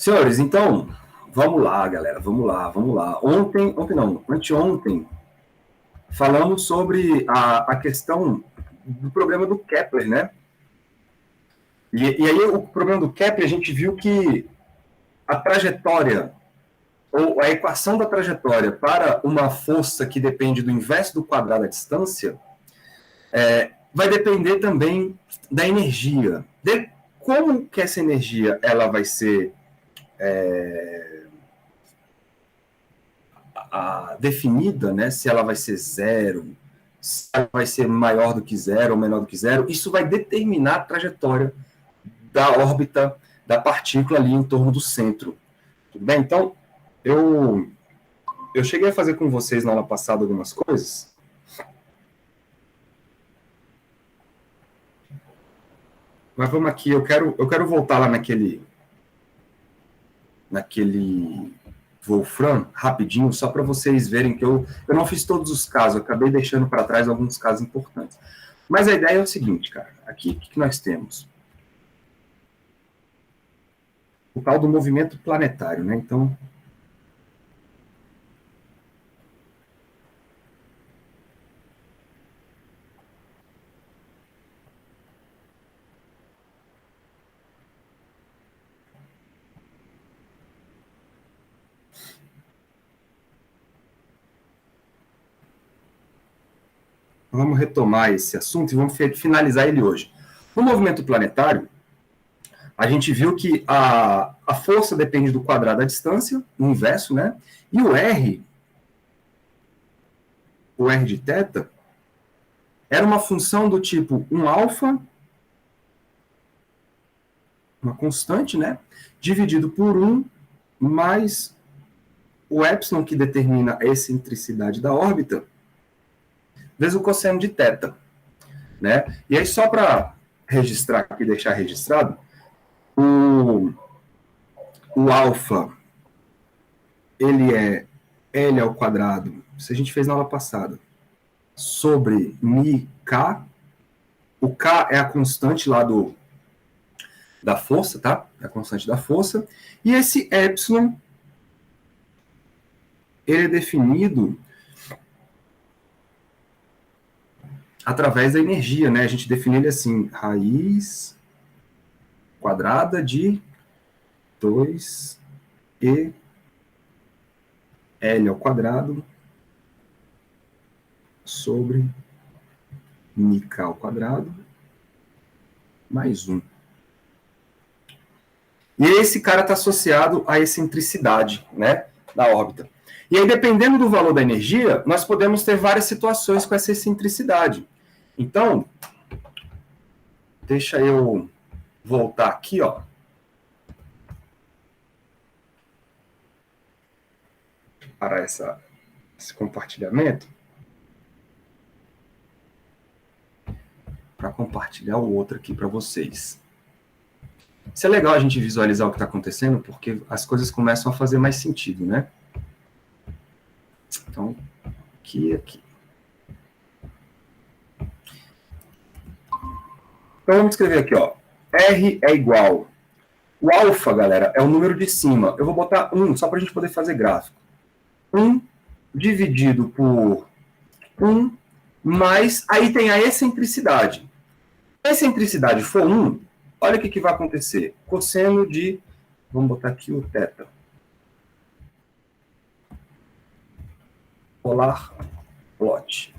Senhores, então, vamos lá, galera, vamos lá, vamos lá. Anteontem, falamos sobre a questão do problema do Kepler, né? E aí, o problema do Kepler, a gente viu que a trajetória, ou a equação da trajetória para uma força que depende do inverso do quadrado da distância, vai depender também da energia. De como que essa energia ela vai ser definida, né? Se ela vai ser zero, se ela vai ser maior do que zero ou menor do que zero, isso vai determinar a trajetória da órbita da partícula ali em torno do centro. Tudo bem? Então, eu cheguei a fazer com vocês na aula passada algumas coisas. Mas vamos aqui, eu quero voltar lá naquele Wolfram, rapidinho, só para vocês verem que eu não fiz todos os casos, eu acabei deixando para trás alguns casos importantes. Mas a ideia é o seguinte, cara, aqui o que nós temos? O tal do movimento planetário, né? Então, vamos retomar esse assunto e vamos finalizar ele hoje. No movimento planetário, a gente viu que a força depende do quadrado da distância, o inverso, né? E o R de θ, era uma função do tipo 1 alfa, uma constante, né? Dividido por 1 mais o epsilon, que determina a excentricidade da órbita, vezes o cosseno de θ, né? E aí, só para registrar aqui, deixar registrado, o alfa, ele é L ao quadrado, isso a gente fez na aula passada, sobre μk. O K é a constante lá da força, tá? É a constante da força. E esse epsilon, ele é definido através da energia, né? A gente define ele assim, raiz quadrada de 2e L ao quadrado sobre μk ao quadrado mais 1. E esse cara está associado à excentricidade, né, da órbita. E aí, dependendo do valor da energia, nós podemos ter várias situações com essa excentricidade. Então, deixa eu voltar aqui, ó. Para esse compartilhamento. Para compartilhar o outro aqui para vocês. Isso é legal a gente visualizar o que está acontecendo, porque as coisas começam a fazer mais sentido, né? Então, aqui. Então, vamos escrever aqui, ó. R é igual. O alfa, galera, é o número de cima. Eu vou botar 1, só para a gente poder fazer gráfico. 1 dividido por 1, mais... Aí tem a excentricidade. Se a excentricidade for 1, olha o que vai acontecer. Cosseno de... Vamos botar aqui o θ. Polar plot.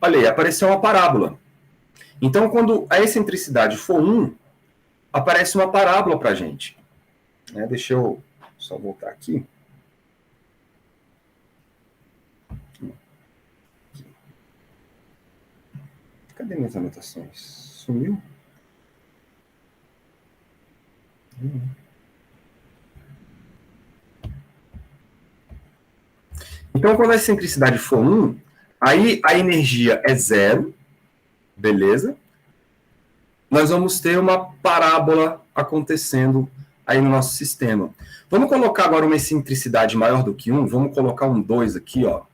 Olha aí, apareceu uma parábola. Então, quando a excentricidade for 1, aparece uma parábola para a gente. Deixa eu só voltar aqui. Cadê minhas anotações? Sumiu? Então, quando a excentricidade for 1, aí a energia é 0, beleza? Nós vamos ter uma parábola acontecendo aí no nosso sistema. Vamos colocar agora uma excentricidade maior do que 1, vamos colocar um 2 aqui, ó.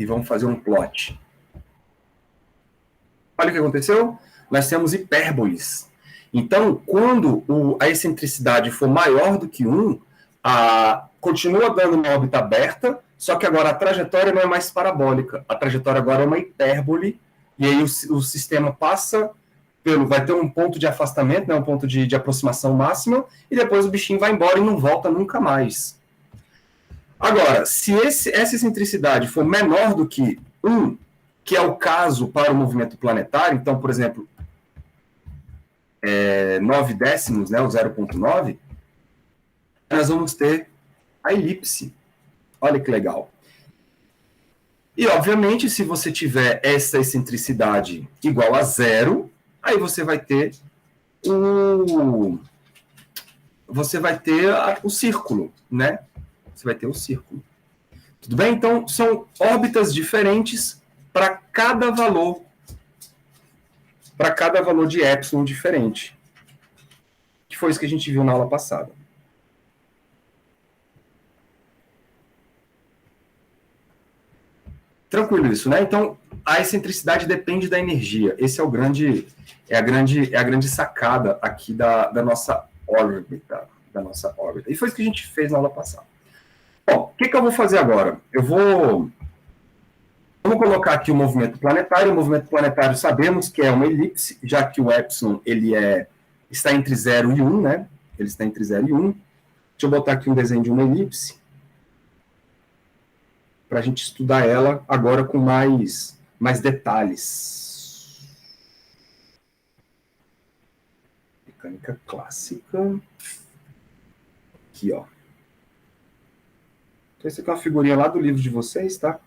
e vamos fazer um plot. Olha o que aconteceu. Nós temos hipérboles. Então, quando a excentricidade for maior do que 1, continua dando uma órbita aberta, só que agora a trajetória não é mais parabólica. A trajetória agora é uma hipérbole, e aí o sistema passa vai ter um ponto de afastamento, né, um ponto de aproximação máxima, e depois o bichinho vai embora e não volta nunca mais. Agora, se essa excentricidade for menor do que 1, que é o caso para o movimento planetário, então, por exemplo, 9 décimos, né, o 0,9, nós vamos ter a elipse. Olha que legal. E, obviamente, se você tiver essa excentricidade igual a 0, aí você vai ter o círculo, né? Você vai ter o círculo. Tudo bem? Então, são órbitas diferentes para cada valor de epsilon diferente. Que foi isso que a gente viu na aula passada. Tranquilo isso, né? Então, a excentricidade depende da energia. Esse é a grande sacada aqui da nossa órbita. E foi isso que a gente fez na aula passada. Bom, o que eu vou fazer agora? Vamos colocar aqui o movimento planetário. O movimento planetário sabemos que é uma elipse, já que o epsilon está entre 0 e 1, né? Ele está entre 0 e 1. Deixa eu botar aqui um desenho de uma elipse, para a gente estudar ela agora com mais detalhes. Mecânica clássica. Aqui, ó. Então, essa aqui é uma figurinha lá do livro de vocês, tá?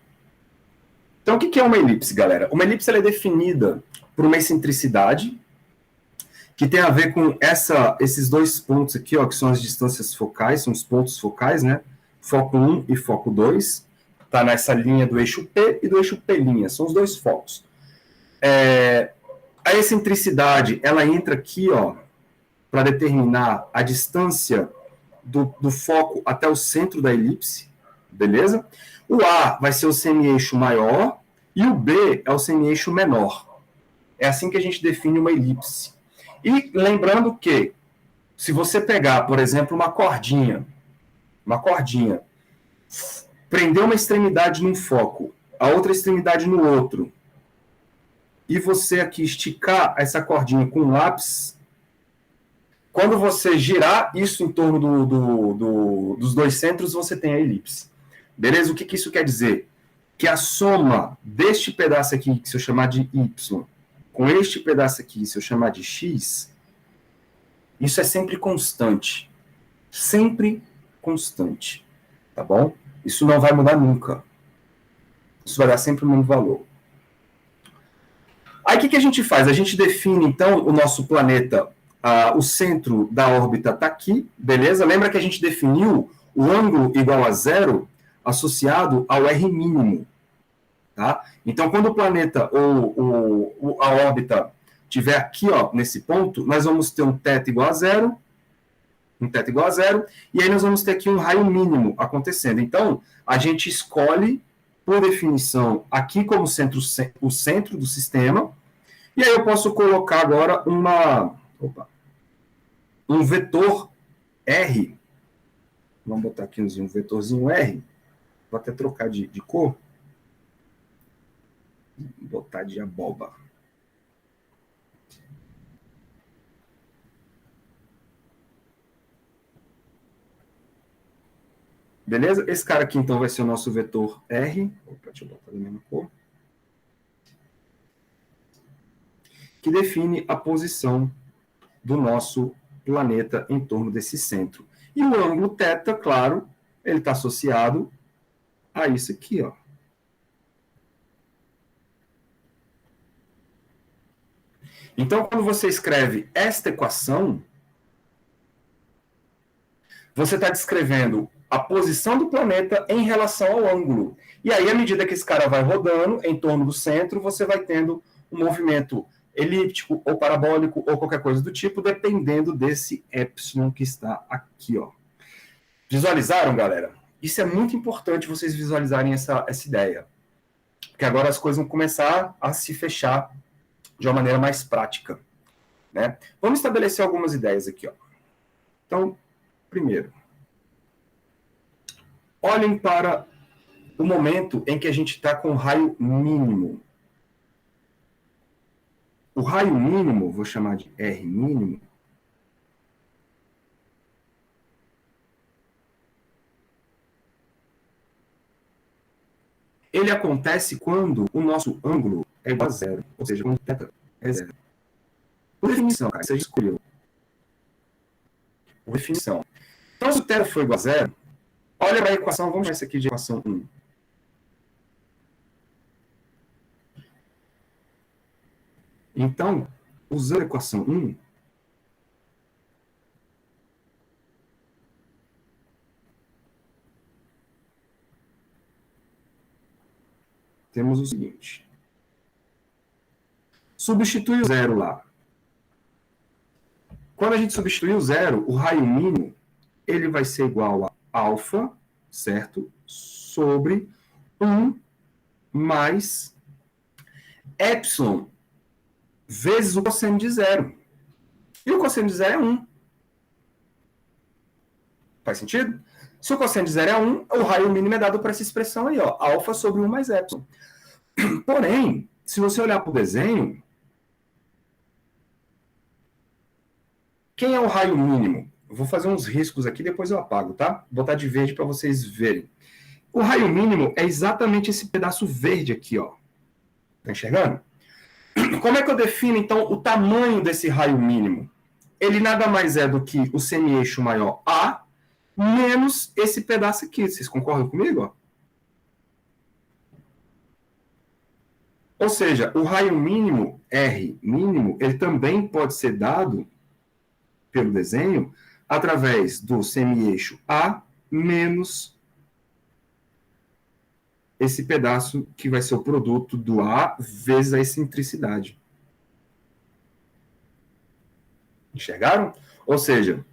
Então, o que é uma elipse, galera? Uma elipse ela é definida por uma excentricidade que tem a ver com esses dois pontos aqui, ó, que são as distâncias focais, são os pontos focais, né? Foco 1 e foco 2. Está nessa linha do eixo P e do eixo P', são os dois focos. A excentricidade, ela entra aqui, ó, para determinar a distância do foco até o centro da elipse, beleza? O A vai ser o semi-eixo maior e o B é o semi-eixo menor. É assim que a gente define uma elipse. E lembrando que, se você pegar, por exemplo, uma cordinha, prender uma extremidade num foco, a outra extremidade no outro, e você aqui esticar essa cordinha com um lápis, quando você girar isso em torno dos dois centros, você tem a elipse. Beleza? O que isso quer dizer? Que a soma deste pedaço aqui, que se eu chamar de Y, com este pedaço aqui, se eu chamar de X, isso é sempre constante. Sempre constante. Tá bom? Isso não vai mudar nunca. Isso vai dar sempre o mesmo valor. Aí o que a gente faz? A gente define, então, o nosso planeta, o centro da órbita está aqui, beleza? Lembra que a gente definiu o ângulo igual a 0 associado ao R mínimo. Tá? Então, quando o planeta ou a órbita estiver aqui, ó, nesse ponto, nós vamos ter um θ igual a 0, e aí nós vamos ter aqui um raio mínimo acontecendo. Então, a gente escolhe, por definição, aqui como o centro do sistema, e aí eu posso colocar agora um vetor R. Vamos botar aqui um vetorzinho R. Vou até trocar de cor. Vou botar de aboba. Beleza? Esse cara aqui, então, vai ser o nosso vetor R. Opa, deixa eu botar da mesma cor. Que define a posição do nosso planeta em torno desse centro. E o ângulo θ, claro, ele está associado a isso aqui, ó. Então, quando você escreve esta equação, você está descrevendo a posição do planeta em relação ao ângulo. E aí, à medida que esse cara vai rodando em torno do centro, você vai tendo um movimento elíptico ou parabólico ou qualquer coisa do tipo, dependendo desse epsilon que está aqui, ó. Visualizaram, galera? Isso é muito importante vocês visualizarem essa ideia. Porque agora as coisas vão começar a se fechar de uma maneira mais prática, né? Vamos estabelecer algumas ideias aqui, ó. Então, primeiro, olhem para o momento em que a gente está com o raio mínimo. O raio mínimo, vou chamar de R mínimo, ele acontece quando o nosso ângulo é igual a zero, ou seja, quando θ é zero. Por definição, cara, você escolheu. Por definição. Então, se o θ for igual a zero, olha para a equação, vamos chamar isso aqui de equação 1. Então, usando a equação 1, temos o seguinte. Substitui o zero lá. Quando a gente substituir o zero, o raio mínimo, ele vai ser igual a alfa, certo? Sobre 1 mais epsilon vezes o cosseno de zero. E o cosseno de zero é 1. Faz sentido? Se o cosseno de zero é 1, o raio mínimo é dado por essa expressão aí, ó, alfa sobre 1 mais epsilon. Porém, se você olhar para o desenho, quem é o raio mínimo? Eu vou fazer uns riscos aqui, depois eu apago, tá? Vou botar de verde para vocês verem. O raio mínimo é exatamente esse pedaço verde aqui, ó. Tá enxergando? Como é que eu defino, então, o tamanho desse raio mínimo? Ele nada mais é do que o semi-eixo maior A menos esse pedaço aqui. Vocês concordam comigo? Ó? Ou seja, o raio mínimo, R mínimo, ele também pode ser dado pelo desenho através do semi-eixo A menos esse pedaço que vai ser o produto do A vezes a excentricidade. Enxergaram? Ou seja,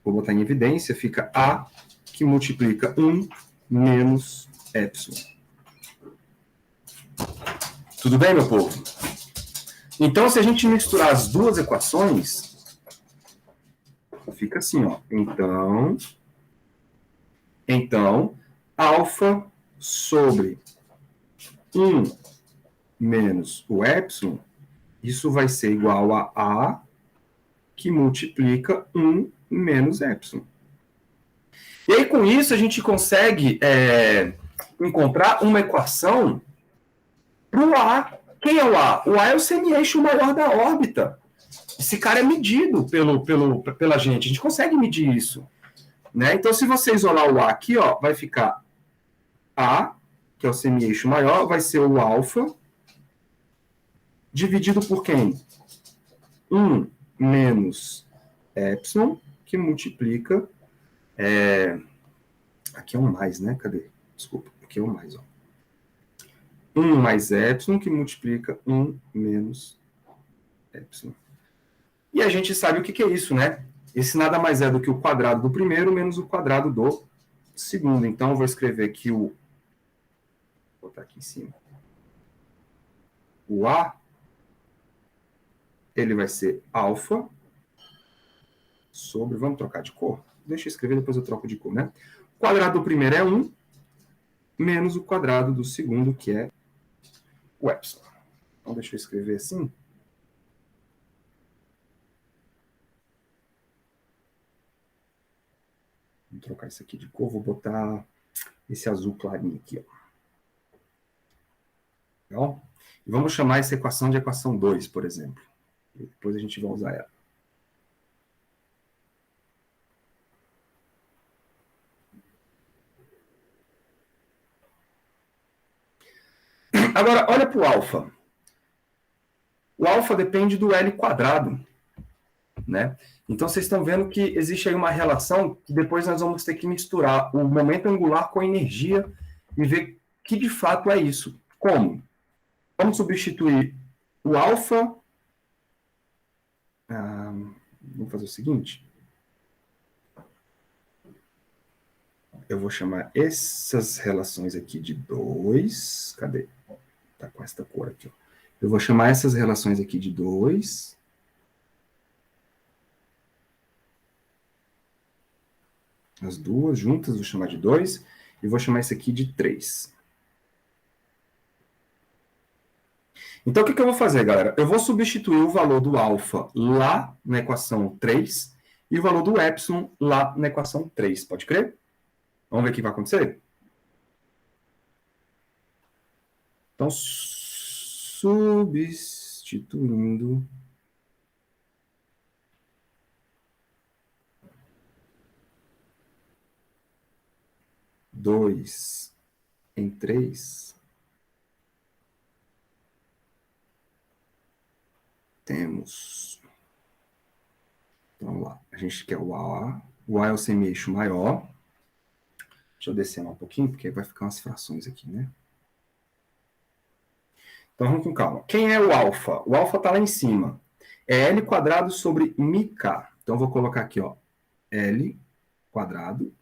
vou botar em evidência, fica A que multiplica 1 menos epsilon. Tudo bem, meu povo? Então, se a gente misturar as duas equações, fica assim, ó. Então, alfa sobre 1 menos o epsilon, isso vai ser igual a A que multiplica 1 menos epsilon. E aí, com isso, a gente consegue encontrar uma equação para o A. Quem é o A? O A é o semi-eixo maior da órbita. Esse cara é medido pela gente. A gente consegue medir isso. Né? Então, se você isolar o A aqui, ó, vai ficar A, que é o semi-eixo maior, vai ser o alfa, dividido por quem? 1 menos epsilon, que multiplica... aqui é um mais, né? Cadê? Desculpa, aqui é um mais, ó. 1 mais epsilon, que multiplica 1 menos epsilon. E a gente sabe o que é isso, né? Esse nada mais é do que o quadrado do primeiro menos o quadrado do segundo. Então, eu vou escrever aqui vou botar aqui em cima. O A, ele vai ser alfa sobre... Vamos trocar de cor? Deixa eu escrever, depois eu troco de cor, né? O quadrado do primeiro é 1, menos o quadrado do segundo, que é o epsilon. Então, deixa eu escrever assim. Vou trocar isso aqui de cor, vou botar esse azul clarinho aqui, ó. Legal? E vamos chamar essa equação de equação 2, por exemplo. E depois a gente vai usar ela. Agora, olha para o alfa. O alfa depende do L quadrado, né? Então, vocês estão vendo que existe aí uma relação que depois nós vamos ter que misturar o momento angular com a energia e ver que de fato é isso. Como? Vamos substituir o alfa... vamos fazer o seguinte. eu vou chamar essas relações aqui de 2. Cadê? Tá com esta cor aqui, ó. Eu vou chamar essas relações aqui de 2. As duas juntas, vou chamar de 2. E vou chamar isso aqui de 3. Então, o que eu vou fazer, galera? Eu vou substituir o valor do alfa lá na equação 3 e o valor do epsilon lá na equação 3. Pode crer? Vamos ver o que vai acontecer? Então, substituindo dois em 3, temos... Então, vamos lá. A gente quer o A. O A é o semi-eixo maior. Deixa eu descer um pouquinho, porque vai ficar umas frações aqui, né? Então, vamos com calma. Quem é o alfa? O alfa está lá em cima. É L quadrado sobre μk. Então, eu vou colocar aqui, ó, L quadrado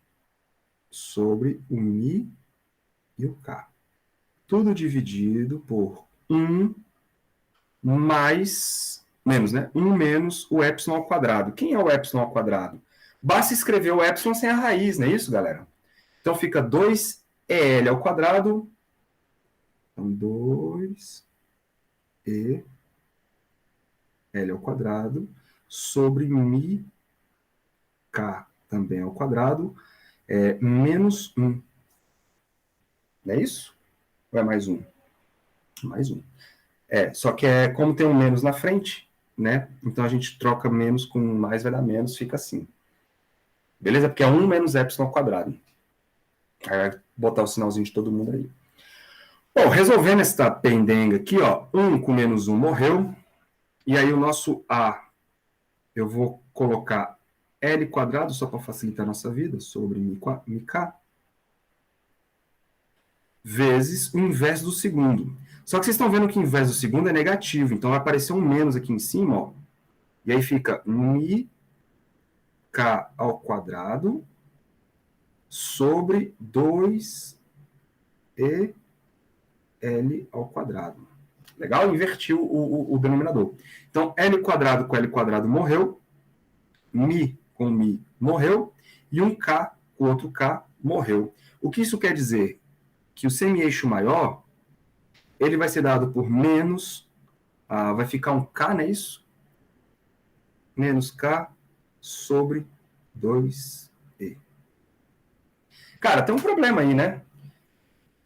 sobre o μ e o k. Tudo dividido por 1 mais... Menos, né? 1 menos o epsilon ao quadrado. Quem é o epsilon ao quadrado? Basta escrever o epsilon sem a raiz, não é isso, galera? Então, fica 2EL ao quadrado. Então, 2 e L ao quadrado sobre μk também ao quadrado, menos 1. Não é isso? Ou é mais 1? Mais 1. Só que como tem um menos na frente, né? Então a gente troca menos com mais, vai dar menos, fica assim. Beleza? Porque é 1 menos epsilon ao quadrado. Aí vai botar o sinalzinho de todo mundo aí. Bom, resolvendo essa pendenga aqui, ó, 1 com menos 1 morreu. E aí o nosso A, eu vou colocar L quadrado, só para facilitar a nossa vida, sobre μk, vezes o inverso do segundo. Só que vocês estão vendo que o inverso do segundo é negativo, então vai aparecer um menos aqui em cima, ó. E aí fica μk ao quadrado sobre 2 e L ao quadrado. Legal? Invertiu o denominador. Então, L quadrado com L quadrado morreu, μ com μ morreu, e um K com outro K morreu. O que isso quer dizer? Que o semi-eixo maior, ele vai ser dado por menos, vai ficar um K, não é isso? Menos K sobre 2E. Cara, tem um problema aí, né?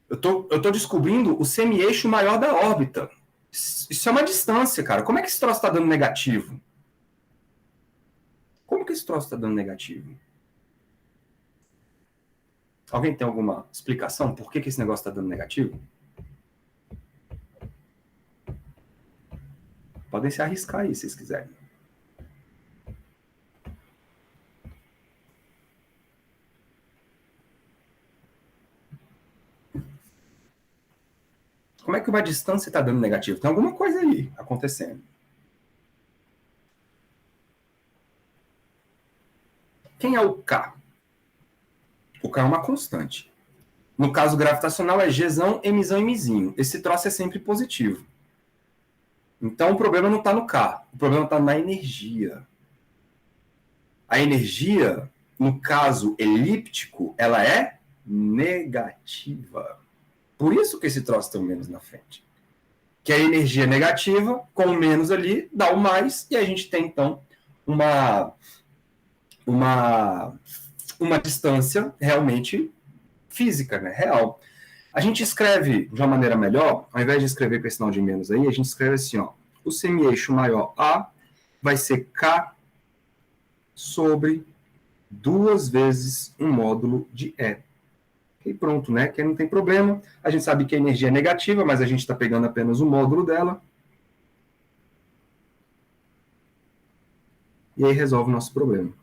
Eu tô descobrindo o semi-eixo maior da órbita. Isso é uma distância, cara. Como é que esse troço está dando negativo? Como que esse troço está dando negativo? Alguém tem alguma explicação por que esse negócio está dando negativo? Podem se arriscar aí, se vocês quiserem. Como é que uma distância está dando negativo? Tem alguma coisa aí acontecendo. Quem é o K? O K é uma constante. No caso gravitacional é Gzão, Mzão e Mzinho. Esse troço é sempre positivo. Então o problema não está no K, o problema está na energia. A energia, no caso elíptico, ela é negativa. Por isso que esse troço tem um menos na frente. Que a energia negativa, com o menos ali, dá o mais, e a gente tem, então, uma distância realmente física, né? Real. A gente escreve de uma maneira melhor, ao invés de escrever com esse sinal de menos aí, a gente escreve assim, ó, o semi-eixo maior A vai ser K sobre 2 vezes um módulo de E. E pronto, né? Que não tem problema. A gente sabe que a energia é negativa, mas a gente está pegando apenas o módulo dela. E aí resolve o nosso problema.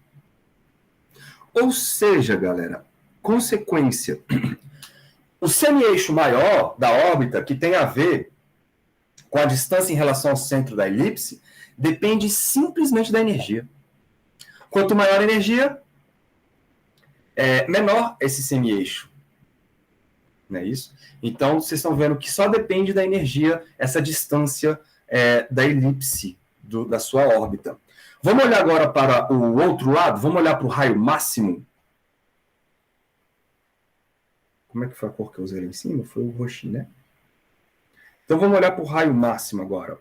Ou seja, galera, consequência, o semi-eixo maior da órbita, que tem a ver com a distância em relação ao centro da elipse, depende simplesmente da energia. Quanto maior a energia, menor esse semi-eixo. Não é isso? Então, vocês estão vendo que só depende da energia, essa distância da elipse da sua órbita. Vamos olhar agora para o outro lado? Vamos olhar para o raio máximo? Como é que foi a cor que eu usei lá em cima? Foi o roxinho, né? Então, vamos olhar para o raio máximo agora.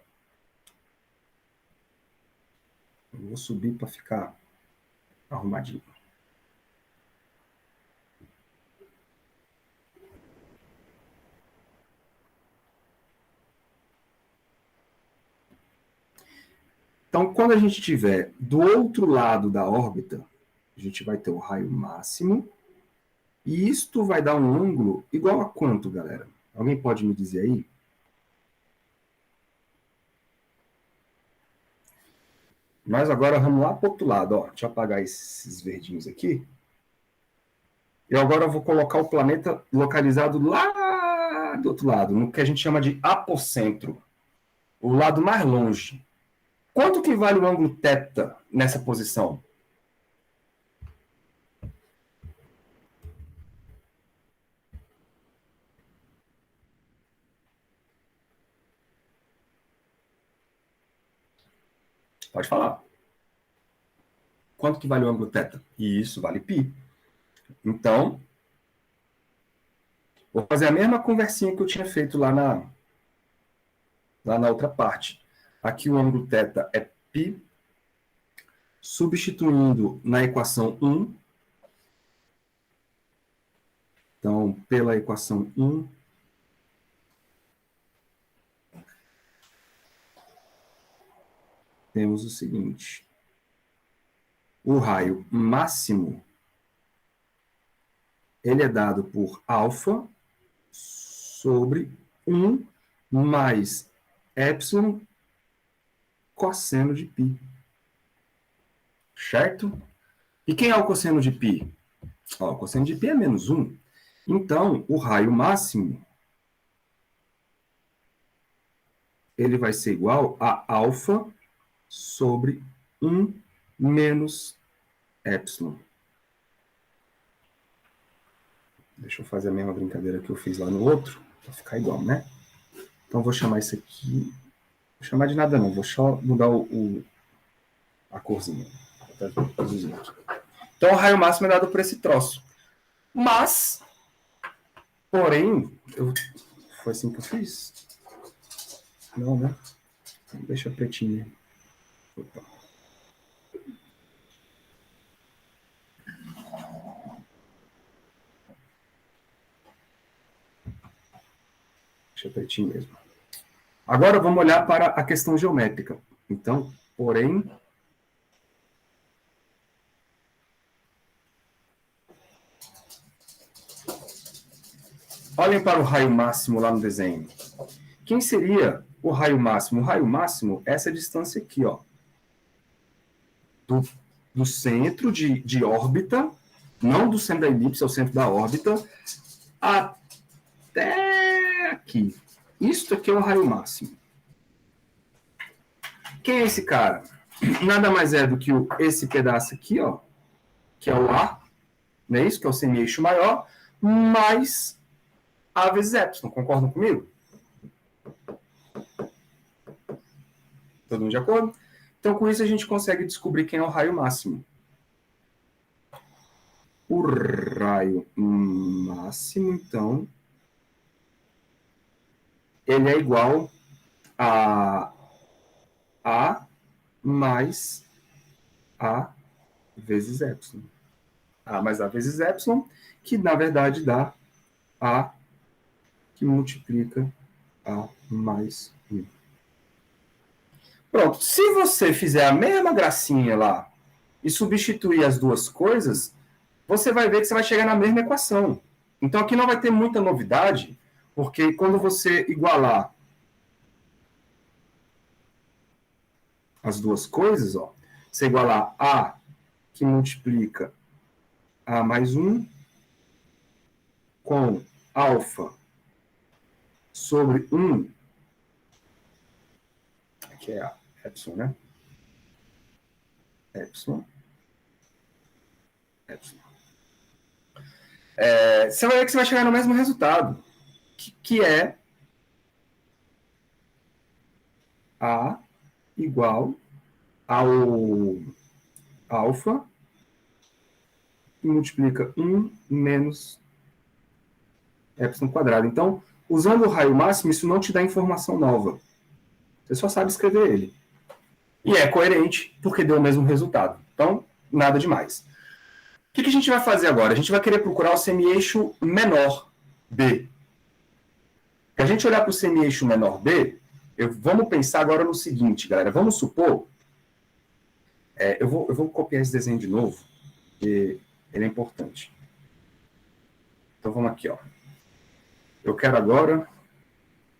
Eu vou subir para ficar arrumadinho. Então, quando a gente estiver do outro lado da órbita, a gente vai ter o raio máximo, e isto vai dar um ângulo igual a quanto, galera? Alguém pode me dizer aí? Nós agora vamos lá para o outro lado. Ó. Deixa eu apagar esses verdinhos aqui. Eu agora vou colocar o planeta localizado lá do outro lado, no que a gente chama de apocentro, o lado mais longe. Quanto que vale o ângulo θ nessa posição? Pode falar. Quanto que vale o ângulo θ? Isso, vale π. Então, vou fazer a mesma conversinha que eu tinha feito lá na outra parte. Aqui o ângulo θ é π, substituindo na equação 1. Então, pela equação 1, temos o seguinte. O raio máximo, ele é dado por alfa sobre 1 mais epsilon cosseno de π. Certo? E quem é o cosseno de π? O cosseno de π é menos 1. Então, o raio máximo ele vai ser igual a alfa sobre 1 menos epsilon. Deixa eu fazer a mesma brincadeira que eu fiz lá no outro, para ficar igual, né? Então, vou chamar isso aqui... Vou chamar de nada não, vou só mudar a corzinha. Então, o raio máximo é dado por esse troço. Mas, porém, foi assim que eu fiz? Não, né? Deixa pretinho. Opa. Deixa pretinho mesmo. Agora vamos olhar para a questão geométrica. Então, porém... Olhem para o raio máximo lá no desenho. Quem seria o raio máximo? O raio máximo é essa distância aqui, ó. Do centro de órbita, não do centro da elipse, é o centro da órbita, até aqui. Isso aqui é o raio máximo. Quem é esse cara? Nada mais é do que esse pedaço aqui, ó, que é o A, não é isso? Que é o semi-eixo maior, mais A vezes epsilon. Concordam comigo? Todo mundo de acordo? Então, com isso, a gente consegue descobrir quem é o raio máximo. O raio máximo, então, ele é igual a A mais A vezes epsilon. A mais A vezes epsilon, que na verdade dá A que multiplica A mais 1. Pronto. Se você fizer a mesma gracinha lá e substituir as duas coisas, você vai ver que você vai chegar na mesma equação. Então aqui não vai ter muita novidade, porque quando você igualar as duas coisas, ó, você igualar A que multiplica A mais 1 com alfa sobre 1, que é a epsilon, né? Epsilon. Você vai ver que você vai chegar no mesmo resultado, que é A igual ao alfa e multiplica 1 menos epsilon quadrado. Então, usando o raio máximo, isso não te dá informação nova. Você só sabe escrever ele. E é coerente, porque deu o mesmo resultado. Então, nada demais. O que a gente vai fazer agora? A gente vai querer procurar o semi-eixo menor B. Se a gente olhar para o semi-eixo menor B, vamos pensar agora no seguinte, galera. Vamos supor... eu vou copiar esse desenho de novo, porque ele é importante. Então, vamos aqui, ó. Eu quero agora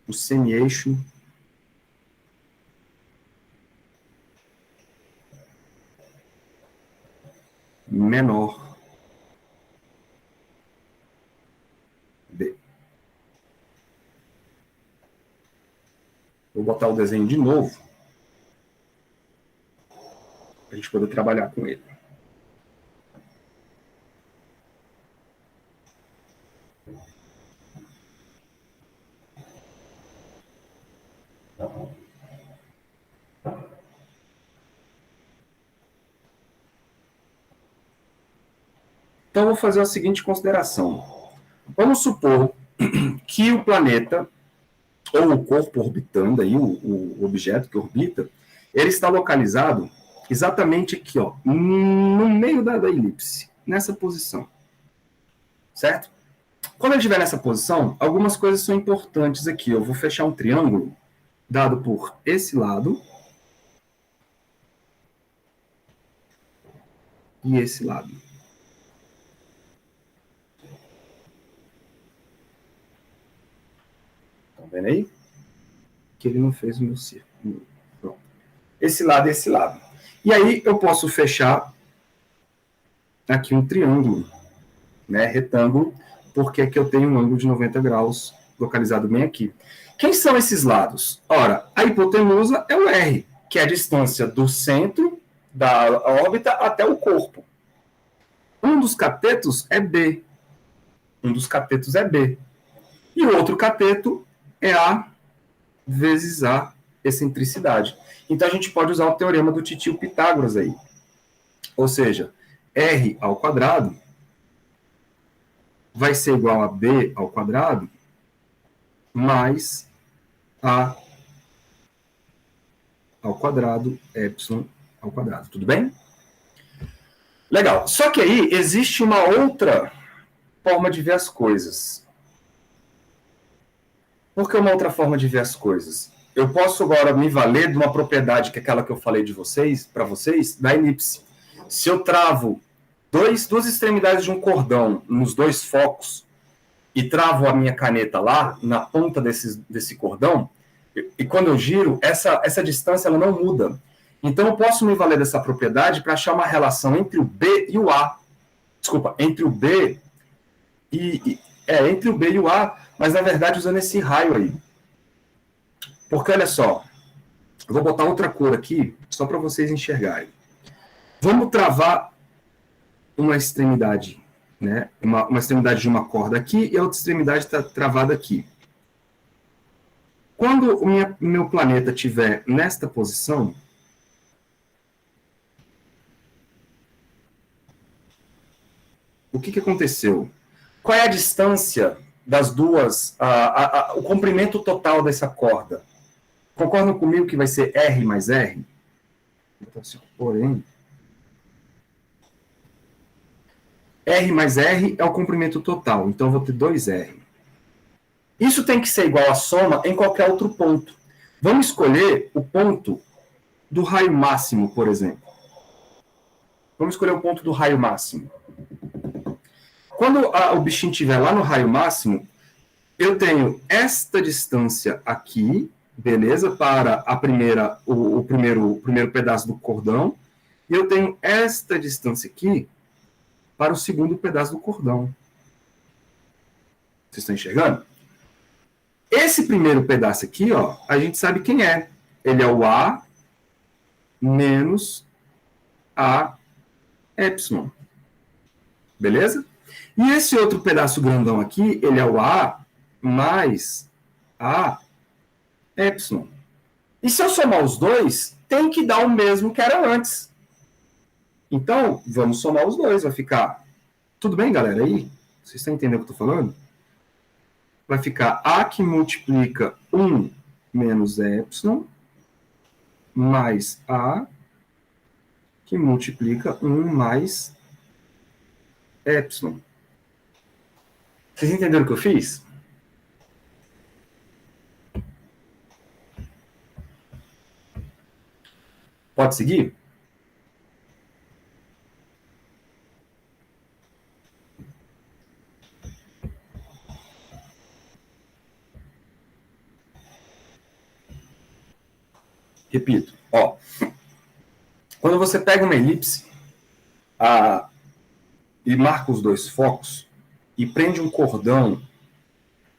o semi-eixo menor B. Vou botar o desenho de novo para a gente poder trabalhar com ele. Então, eu vou fazer a seguinte consideração. Vamos supor que o planeta, ou o corpo orbitando, aí, o objeto que orbita, ele está localizado exatamente aqui, ó, no meio da elipse, nessa posição. Certo? Quando ele estiver nessa posição, algumas coisas são importantes aqui. Eu vou fechar um triângulo dado por esse lado e esse lado. Estão vendo aí? Que ele não fez o meu círculo. Pronto. Esse lado e esse lado. E aí eu posso fechar aqui um triângulo, né, retângulo, porque aqui eu tenho um ângulo de 90 graus localizado bem aqui. Quem são esses lados? Ora, a hipotenusa é o R, que é a distância do centro da órbita até o corpo. Um dos catetos é B. E o outro cateto é A vezes A excentricidade. Então a gente pode usar o teorema do titio Pitágoras aí. Ou seja, R ao quadrado vai ser igual a B ao quadrado mais A ao quadrado, epsilon ao quadrado. Tudo bem? Legal. Só que aí existe uma outra forma de ver as coisas. Por que uma outra forma de ver as coisas? Eu posso agora me valer de uma propriedade que é aquela que eu falei para vocês, da elipse. Se eu travo duas extremidades de um cordão nos dois focos e travo a minha caneta lá, na ponta desse cordão, e quando eu giro, essa distância ela não muda. Então eu posso me valer dessa propriedade para achar uma relação entre o B e o A. Desculpa, entre o B entre o B e o A, mas na verdade usando esse raio aí. Porque olha só, eu vou botar outra cor aqui, só para vocês enxergarem. Vamos travar uma extremidade, né? Uma extremidade de uma corda aqui e a outra extremidade está travada aqui. Quando o meu planeta estiver nesta posição, o que aconteceu? Qual é a distância das duas, o comprimento total dessa corda? Concordam comigo que vai ser R mais R? Porém, R mais R é o comprimento total, então eu vou ter 2R. Isso tem que ser igual à soma em qualquer outro ponto. Vamos escolher o ponto do raio máximo, por exemplo. Vamos escolher o ponto do raio máximo. Quando o bichinho estiver lá no raio máximo, eu tenho esta distância aqui, beleza? Para o primeiro pedaço do cordão. E eu tenho esta distância aqui para o segundo pedaço do cordão. Vocês estão enxergando? Esse primeiro pedaço aqui, ó, a gente sabe quem é. Ele é o A menos A epsilon. Beleza? E esse outro pedaço grandão aqui, ele é o A mais a epsilon. E se eu somar os dois, tem que dar o mesmo que era antes. Então, vamos somar os dois, vai ficar... Tudo bem, galera, aí? Vocês estão entendendo o que eu estou falando? Vai ficar A que multiplica 1 menos epsilon, mais A que multiplica 1 mais epsilon. Vocês entenderam o que eu fiz? Pode seguir? Repito, ó. Quando você pega uma elipse e marca os dois focos e prende um cordão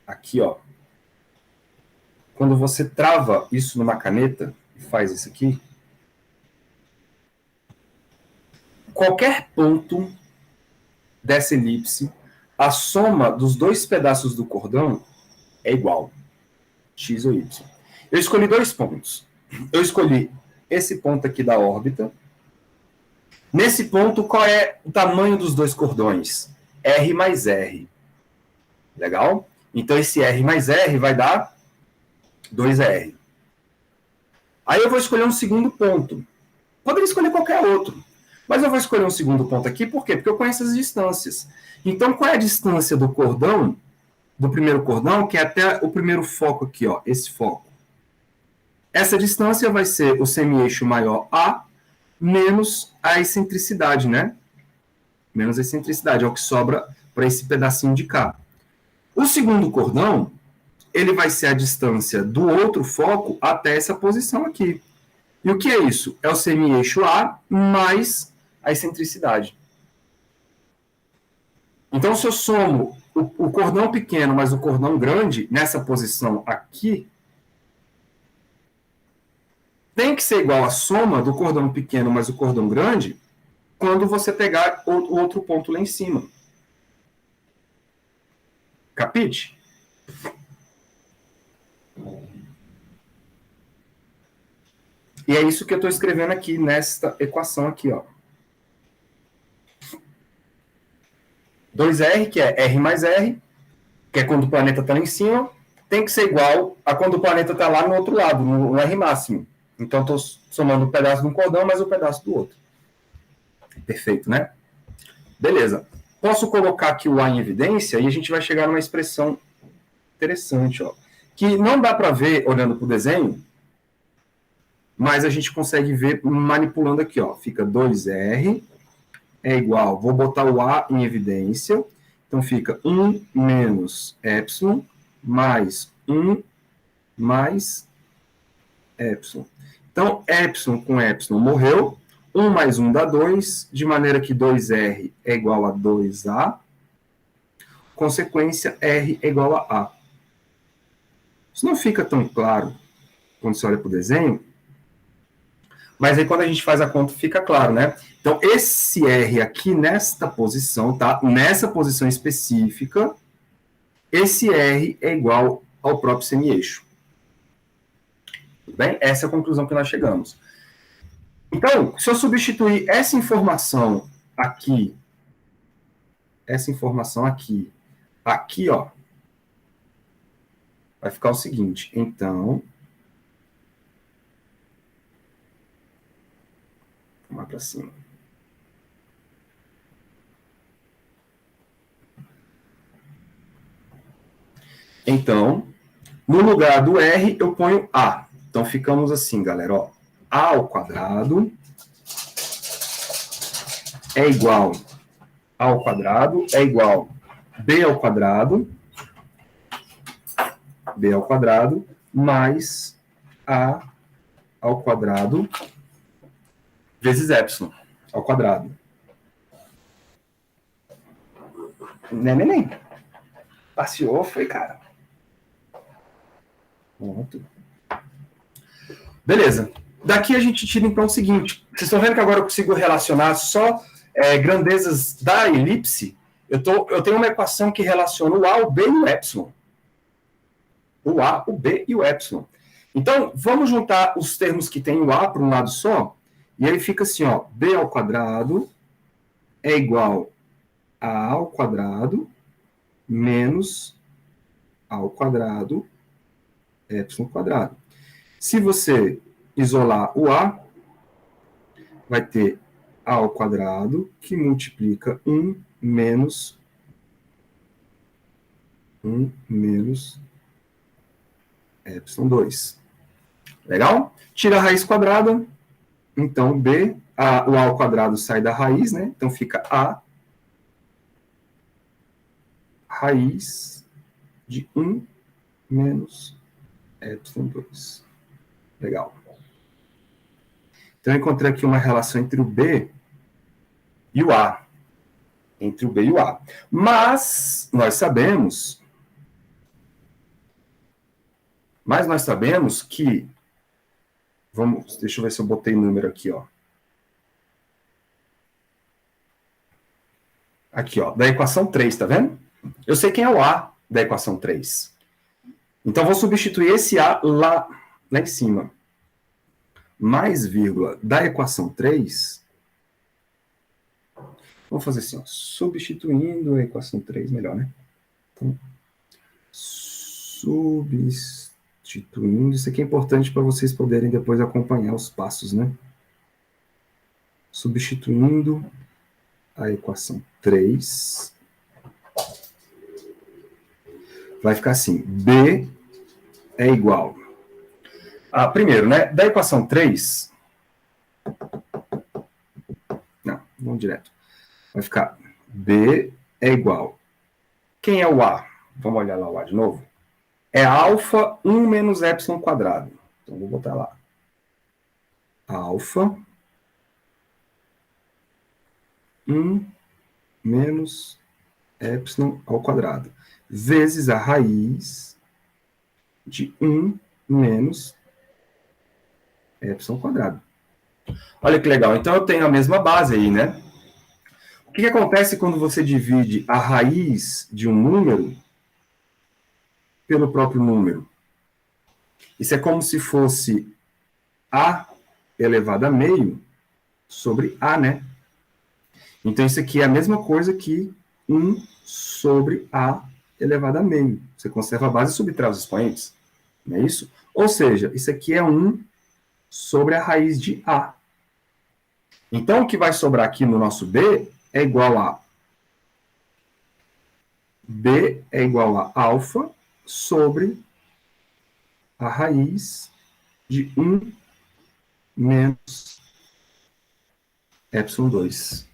aqui, ó. Quando você trava isso numa caneta e faz isso aqui, qualquer ponto dessa elipse, a soma dos dois pedaços do cordão é igual, x ou y. Eu escolhi dois pontos. Eu escolhi esse ponto aqui da órbita. Nesse ponto, qual é o tamanho dos dois cordões? R mais R. Legal? Então, esse R mais R vai dar 2R. Aí eu vou escolher um segundo ponto. Poderia escolher qualquer outro. Mas eu vou escolher um segundo ponto aqui, por quê? Porque eu conheço as distâncias. Então, qual é a distância do cordão, do primeiro cordão, que é até o primeiro foco aqui, ó, esse foco? Essa distância vai ser o semi-eixo maior A menos a excentricidade, né? Menos a excentricidade, é o que sobra para esse pedacinho de cá. O segundo cordão, ele vai ser a distância do outro foco até essa posição aqui. E o que é isso? É o semi-eixo A mais a excentricidade. Então, se eu somo o cordão pequeno mais o cordão grande, nessa posição aqui, tem que ser igual a soma do cordão pequeno mais o cordão grande quando você pegar o outro ponto lá em cima. Capite? E é isso que eu estou escrevendo aqui nesta equação aqui, ó. 2R, que é R mais R, que é quando o planeta está lá em cima, tem que ser igual a quando o planeta está lá no outro lado, no R máximo. Então, estou somando um pedaço de um cordão mais um pedaço do outro. Perfeito, né? Beleza. Posso colocar aqui o A em evidência e a gente vai chegar numa expressão interessante, ó, que não dá para ver olhando para o desenho, mas a gente consegue ver manipulando aqui, ó. Fica 2R é igual, vou botar o A em evidência, então fica 1 menos epsilon mais 1 mais epsilon. Então, epsilon com epsilon morreu, 1 mais 1 dá 2, de maneira que 2R é igual a 2A, consequência, R é igual a A. Isso não fica tão claro quando você olha para o desenho, mas aí quando a gente faz a conta fica claro, né? Então, esse R aqui nesta posição, tá? Nessa posição específica, esse R é igual ao próprio semi-eixo. Tudo bem? Essa é a conclusão que nós chegamos. Então, se eu substituir essa informação aqui, aqui, ó, vai ficar o seguinte. Então, vamos lá para cima. Então, no lugar do R, eu ponho A. Então, ficamos assim, galera, ó. A ao quadrado é igual A ao quadrado é igual B ao quadrado mais A ao quadrado vezes epsilon ao quadrado. Né, neném? Passeou, foi, cara. Pronto. Beleza. Daqui a gente tira, então, o seguinte. Vocês estão vendo que agora eu consigo relacionar só grandezas da elipse, eu tenho uma equação que relaciona o A, o B e o epsilon. O A, o B e o epsilon. Então, vamos juntar os termos que tem o A para um lado só, e aí fica assim, ó, B ao quadrado é igual a A ao quadrado menos A ao quadrado epsilon quadrado. Se você isolar o A, vai ter A ao quadrado, que multiplica 1 menos epsilon 2. Legal? Tira a raiz quadrada, então B, o A ao quadrado sai da raiz, né? Então fica A raiz de 1 menos epsilon 2. Legal. Então eu encontrei aqui uma relação entre o B e o A. Entre o B e o A. Mas nós sabemos que deixa eu ver se eu botei número aqui, ó. Aqui, ó, da equação 3, tá vendo? Eu sei quem é o A da equação 3. Então, vou substituir esse A lá em cima. Mais vírgula da equação 3. Vamos fazer assim, ó, substituindo a equação 3, melhor, né? Então, substituindo. Isso aqui é importante para vocês poderem depois acompanhar os passos, né? Substituindo a equação 3. Vai ficar assim, B é igual. Primeiro, né? Da equação 3. Não, vamos direto. Vai ficar B é igual. Quem é o A? Vamos olhar lá o A de novo. É alfa 1 menos epsilon quadrado. Então, vou botar lá. Alfa 1 menos epsilon ao quadrado. Vezes a raiz de 1 menos epsilon quadrado. Olha que legal. Então, eu tenho a mesma base aí, né? O que acontece quando você divide a raiz de um número pelo próprio número? Isso é como se fosse A elevado a meio sobre A, né? Então, isso aqui é a mesma coisa que 1 sobre A elevado a meio. Você conserva a base e subtrai os expoentes. Não é isso? Ou seja, isso aqui é 1 sobre a raiz de A. Então, o que vai sobrar aqui no nosso B é igual a B é igual a alfa sobre a raiz de 1 menos epsilon 2.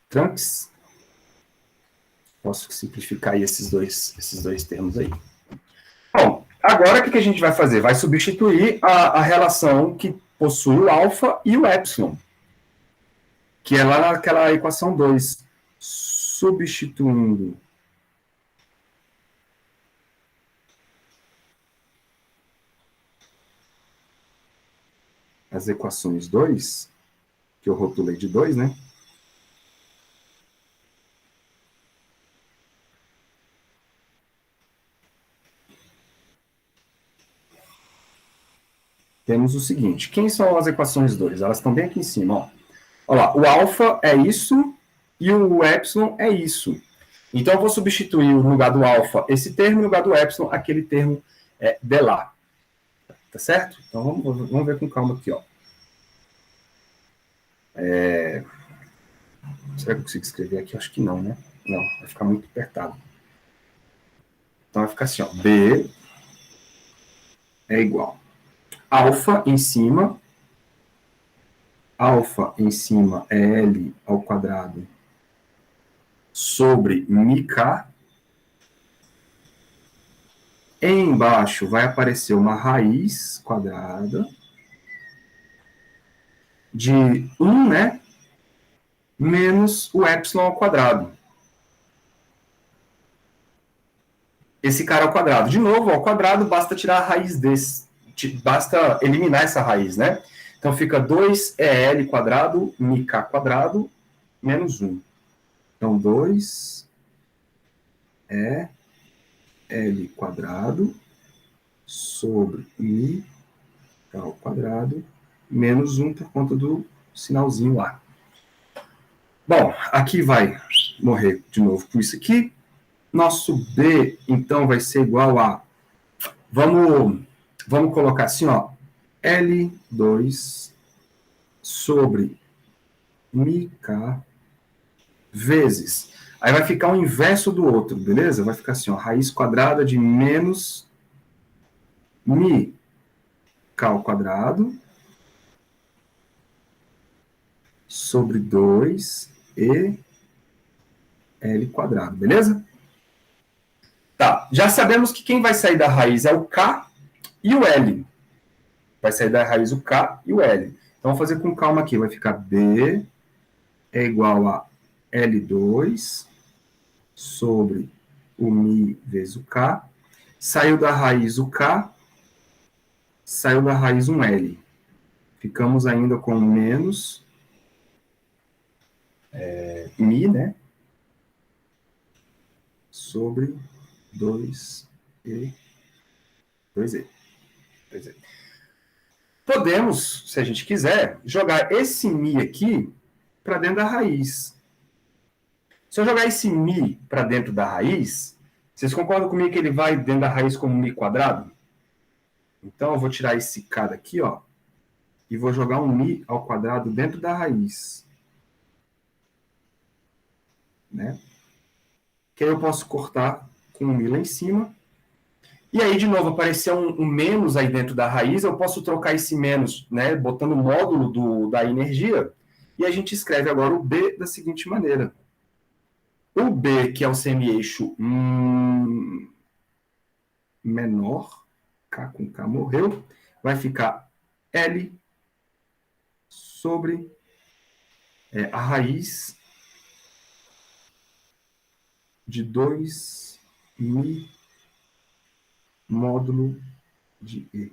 Trunks? Posso simplificar aí esses dois termos aí. Bom, agora o que a gente vai fazer? Vai substituir a relação que possui o alfa e o epsilon, que é lá naquela equação 2. Substituindo as equações 2, que eu rotulei de 2, né? Temos o seguinte, quem são as equações 2? Elas estão bem aqui em cima, ó. Olha lá, o alfa é isso e o epsilon é isso. Então, eu vou substituir no lugar do alfa esse termo, no lugar do epsilon, aquele termo de lá. Tá certo? Então, vamos ver com calma aqui, ó. Será que eu consigo escrever aqui? Acho que não, né? Não, vai ficar muito apertado. Então, vai ficar assim, ó. B é igual. Alfa em cima é L ao quadrado sobre μk. Embaixo vai aparecer uma raiz quadrada de 1, né? Menos o epsilon ao quadrado. Esse cara ao quadrado. De novo, ao quadrado, basta tirar a raiz desse. Basta eliminar essa raiz, né? Então fica 2EL quadrado, μk quadrado, menos 1. Então 2EL quadrado sobre μk ao quadrado, menos 1 por conta do sinalzinho lá. Bom, aqui vai morrer de novo com isso aqui. Nosso B, então, vai ser igual a... Vamos colocar assim, ó. L2 sobre μk vezes... Aí vai ficar o inverso do outro, beleza? Vai ficar assim, ó. Raiz quadrada de menos μk ao quadrado sobre 2EL quadrado, beleza? Tá, já sabemos que quem vai sair da raiz é o K e o L. Vai sair da raiz o K e o L. Então, vamos fazer com calma aqui. Vai ficar B é igual a L2 sobre o μ vezes o K. Saiu da raiz o K, saiu da raiz um L. Ficamos ainda com menos μ, né? Sobre 2E. Podemos, se a gente quiser, jogar esse μ aqui para dentro da raiz. Se eu jogar esse μ para dentro da raiz, vocês concordam comigo que ele vai dentro da raiz como μ quadrado? Então, eu vou tirar esse K daqui, ó, e vou jogar um μ ao quadrado dentro da raiz. Né? Que aí eu posso cortar com um μ lá em cima. E aí, de novo, apareceu um menos aí dentro da raiz, eu posso trocar esse menos, né, botando o módulo da energia, e a gente escreve agora o B da seguinte maneira. O B, que é o semi-eixo menor, K com K morreu, vai ficar L sobre a raiz de 2μ módulo de E.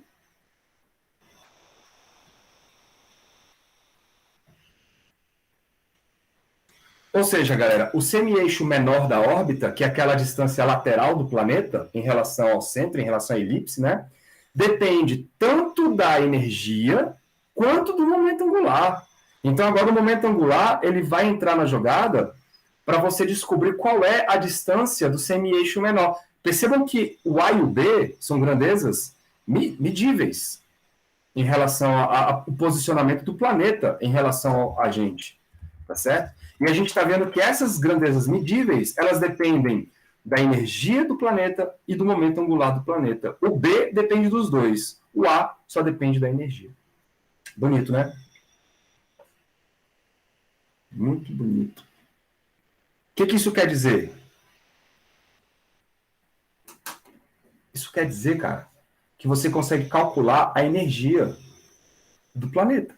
Ou seja, galera, o semi-eixo menor da órbita, que é aquela distância lateral do planeta, em relação ao centro, em relação à elipse, né, depende tanto da energia quanto do momento angular. Então, agora o momento angular ele vai entrar na jogada para você descobrir qual é a distância do semi-eixo menor. Percebam que o A e o B são grandezas medíveis em relação ao posicionamento do planeta em relação a gente, tá certo? E a gente está vendo que essas grandezas medíveis, elas dependem da energia do planeta e do momento angular do planeta. O B depende dos dois, o A só depende da energia. Bonito, né? Muito bonito. O que isso quer dizer? Isso quer dizer, cara, que você consegue calcular a energia do planeta,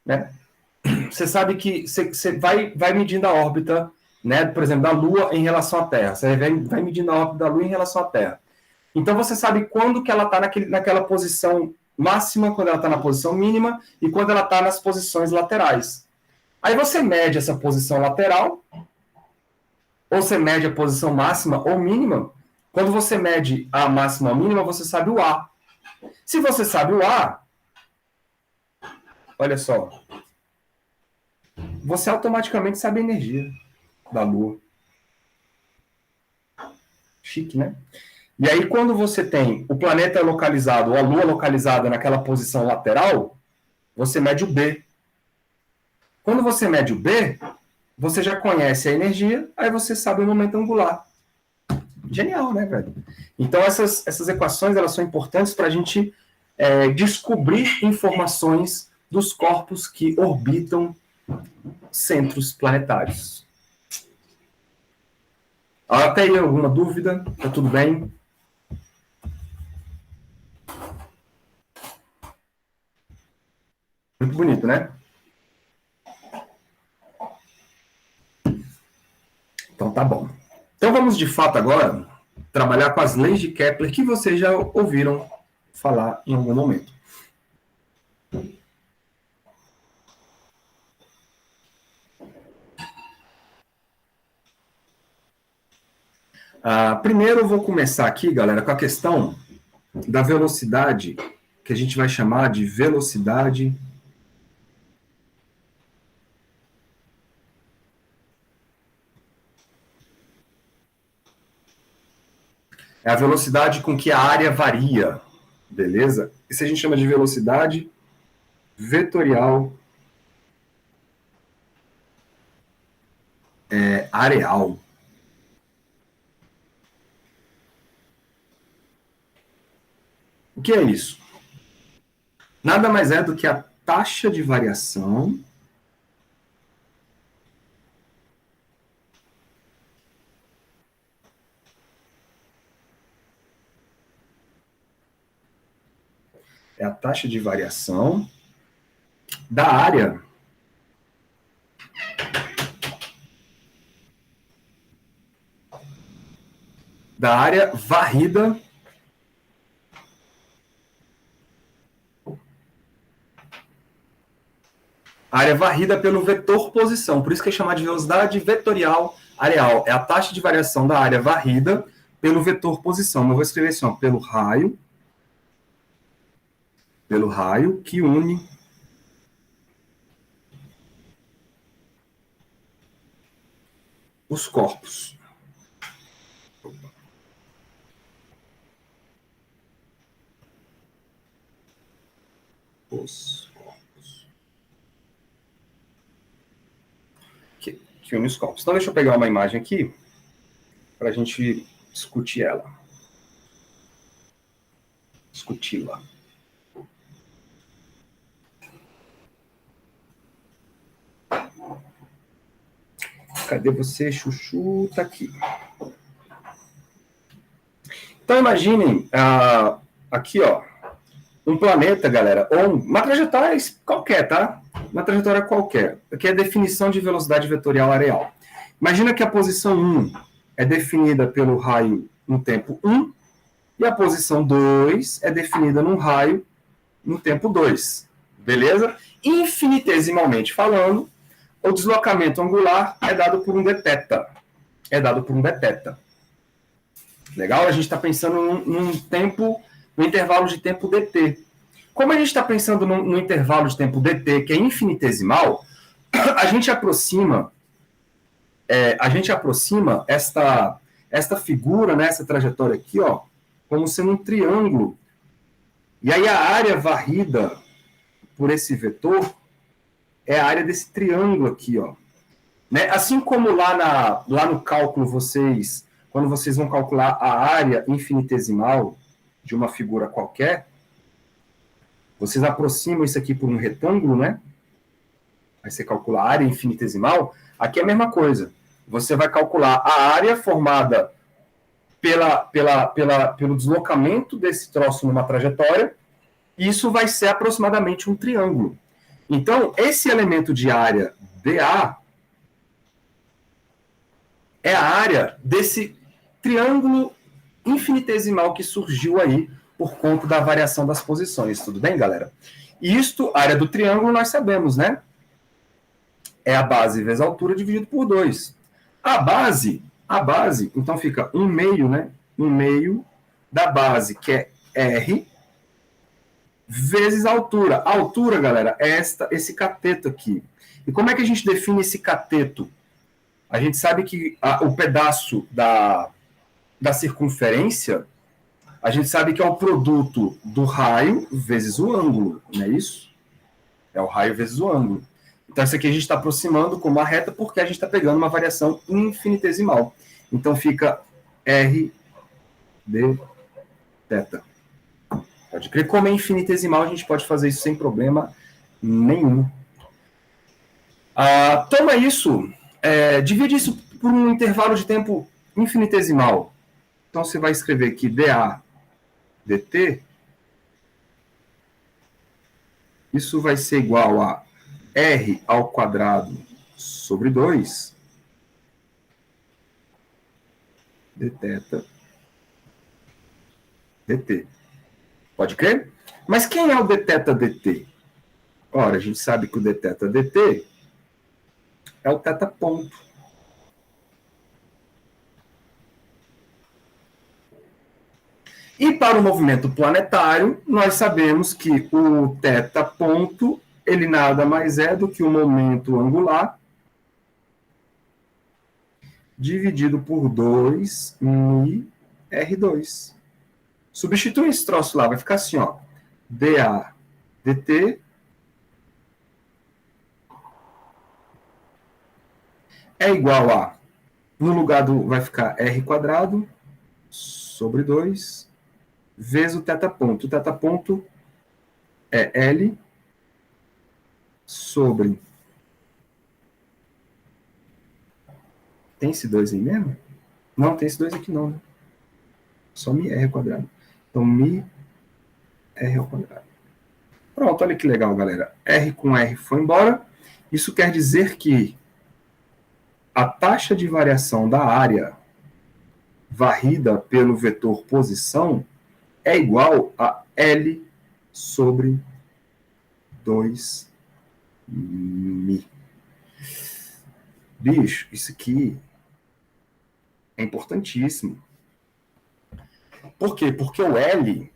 né? Você sabe que você vai medindo a órbita, né, por exemplo, da Lua em relação à Terra. Você vai medindo a órbita da Lua em relação à Terra. Então, você sabe quando que ela está naquela posição máxima, quando ela está na posição mínima e quando ela está nas posições laterais. Aí você mede essa posição lateral, ou você mede a posição máxima ou mínima. Quando você mede a máxima ou mínima, você sabe o A. Se você sabe o A, olha só, você automaticamente sabe a energia da Lua. Chique, né? E aí, quando você tem o planeta localizado, ou a Lua localizada naquela posição lateral, você mede o B. Quando você mede o B, você já conhece a energia, aí você sabe o momento angular. Genial, né, velho? Então, essas equações, elas são importantes para a gente descobrir informações dos corpos que orbitam centros planetários. Até aí, alguma dúvida? Tá tudo bem? Muito bonito, né? Então tá bom. Então vamos de fato agora trabalhar com as leis de Kepler que vocês já ouviram falar em algum momento. Primeiro eu vou começar aqui, galera, com a questão da velocidade, que a gente vai chamar de velocidade é a velocidade com que a área varia, beleza? Isso a gente chama de velocidade vetorial areal. O que é isso? Nada mais é do que a taxa de variação da área varrida pelo vetor posição. Por isso que é chamado de velocidade vetorial areal. É a taxa de variação da área varrida pelo vetor posição. Eu vou escrever assim, ó, pelo raio que une os corpos. Os corpos. Que une os corpos. Então, deixa eu pegar uma imagem aqui para a gente discutir ela. Discuti-la. Cadê você, Chuchu? Tá aqui. Então, imaginem, aqui, ó, um planeta, galera, ou uma trajetória qualquer, tá? Uma trajetória qualquer. Aqui é a definição de velocidade vetorial areal. Imagina que a posição 1 é definida pelo raio no tempo 1 e a posição 2 é definida num raio no tempo 2. Beleza? Infinitesimalmente falando, o deslocamento angular é dado por um deteta. Legal? A gente está pensando num intervalo de tempo dt. Como a gente está pensando no intervalo de tempo dt, que é infinitesimal, a gente aproxima esta figura, né, essa trajetória aqui, ó, como sendo um triângulo. E aí a área varrida por esse vetor é a área desse triângulo aqui, ó. Né? Assim como lá no cálculo quando vocês vão calcular a área infinitesimal de uma figura qualquer, vocês aproximam isso aqui por um retângulo, né? Aí você calcula a área infinitesimal. Aqui é a mesma coisa. Você vai calcular a área formada pelo deslocamento desse troço numa trajetória, e isso vai ser aproximadamente um triângulo. Então, esse elemento de área dA é a área desse triângulo infinitesimal que surgiu aí por conta da variação das posições. Tudo bem, galera? E isto, área do triângulo, nós sabemos, né? É a base vezes a altura dividido por 2. A base, então fica 1 meio, né? 1 meio da base, que é R, vezes a altura. A altura, galera, é esse cateto aqui. E como é que a gente define esse cateto? A gente sabe que o pedaço da circunferência, a gente sabe que é o produto do raio vezes o ângulo, não é isso? É o raio vezes o ângulo. Então, isso aqui a gente está aproximando com uma reta porque a gente está pegando uma variação infinitesimal. Então, fica R de θ. Pode crer. Como é infinitesimal, a gente pode fazer isso sem problema nenhum. Toma isso, divide isso por um intervalo de tempo infinitesimal. Então, você vai escrever aqui dA dt. Isso vai ser igual a R ao quadrado sobre 2 dθ dt. Pode crer? Mas quem é o dθ dt? Ora, a gente sabe que o dθ dt é o θ ponto. E para o movimento planetário, nós sabemos que o θ ponto, ele nada mais é do que o momento angular dividido por 2 μ R2. Substitui esse troço lá, vai ficar assim, ó. dA dt é igual a, no lugar do, vai ficar R quadrado sobre 2 vezes o θ ponto. O θ ponto é L sobre... Tem esse 2 aí mesmo? Não, tem esse 2 aqui não, né? Só μr ao quadrado. Então, μr ao quadrado. Pronto, olha que legal, galera. R com R foi embora. Isso quer dizer que a taxa de variação da área varrida pelo vetor posição é igual a L sobre 2 μ. Bicho, isso aqui é importantíssimo. Por quê? Porque o L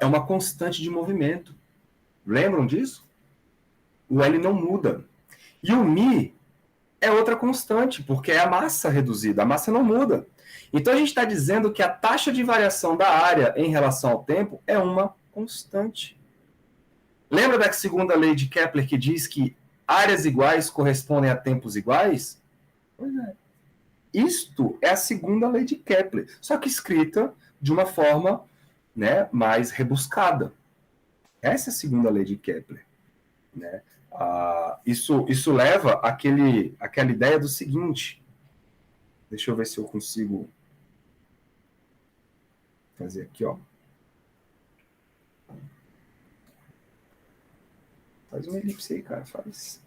é uma constante de movimento. Lembram disso? O L não muda. E o μ é outra constante, porque é a massa reduzida. A massa não muda. Então a gente está dizendo que a taxa de variação da área em relação ao tempo é uma constante. Lembra da segunda lei de Kepler que diz que áreas iguais correspondem a tempos iguais? Pois é. Isto é a segunda lei de Kepler, só que escrita de uma forma, né, mais rebuscada. Essa é a segunda lei de Kepler. Né? Isso leva àquela ideia do seguinte. Deixa eu ver se eu consigo fazer aqui, ó. Faz uma elipse aí, cara, faz.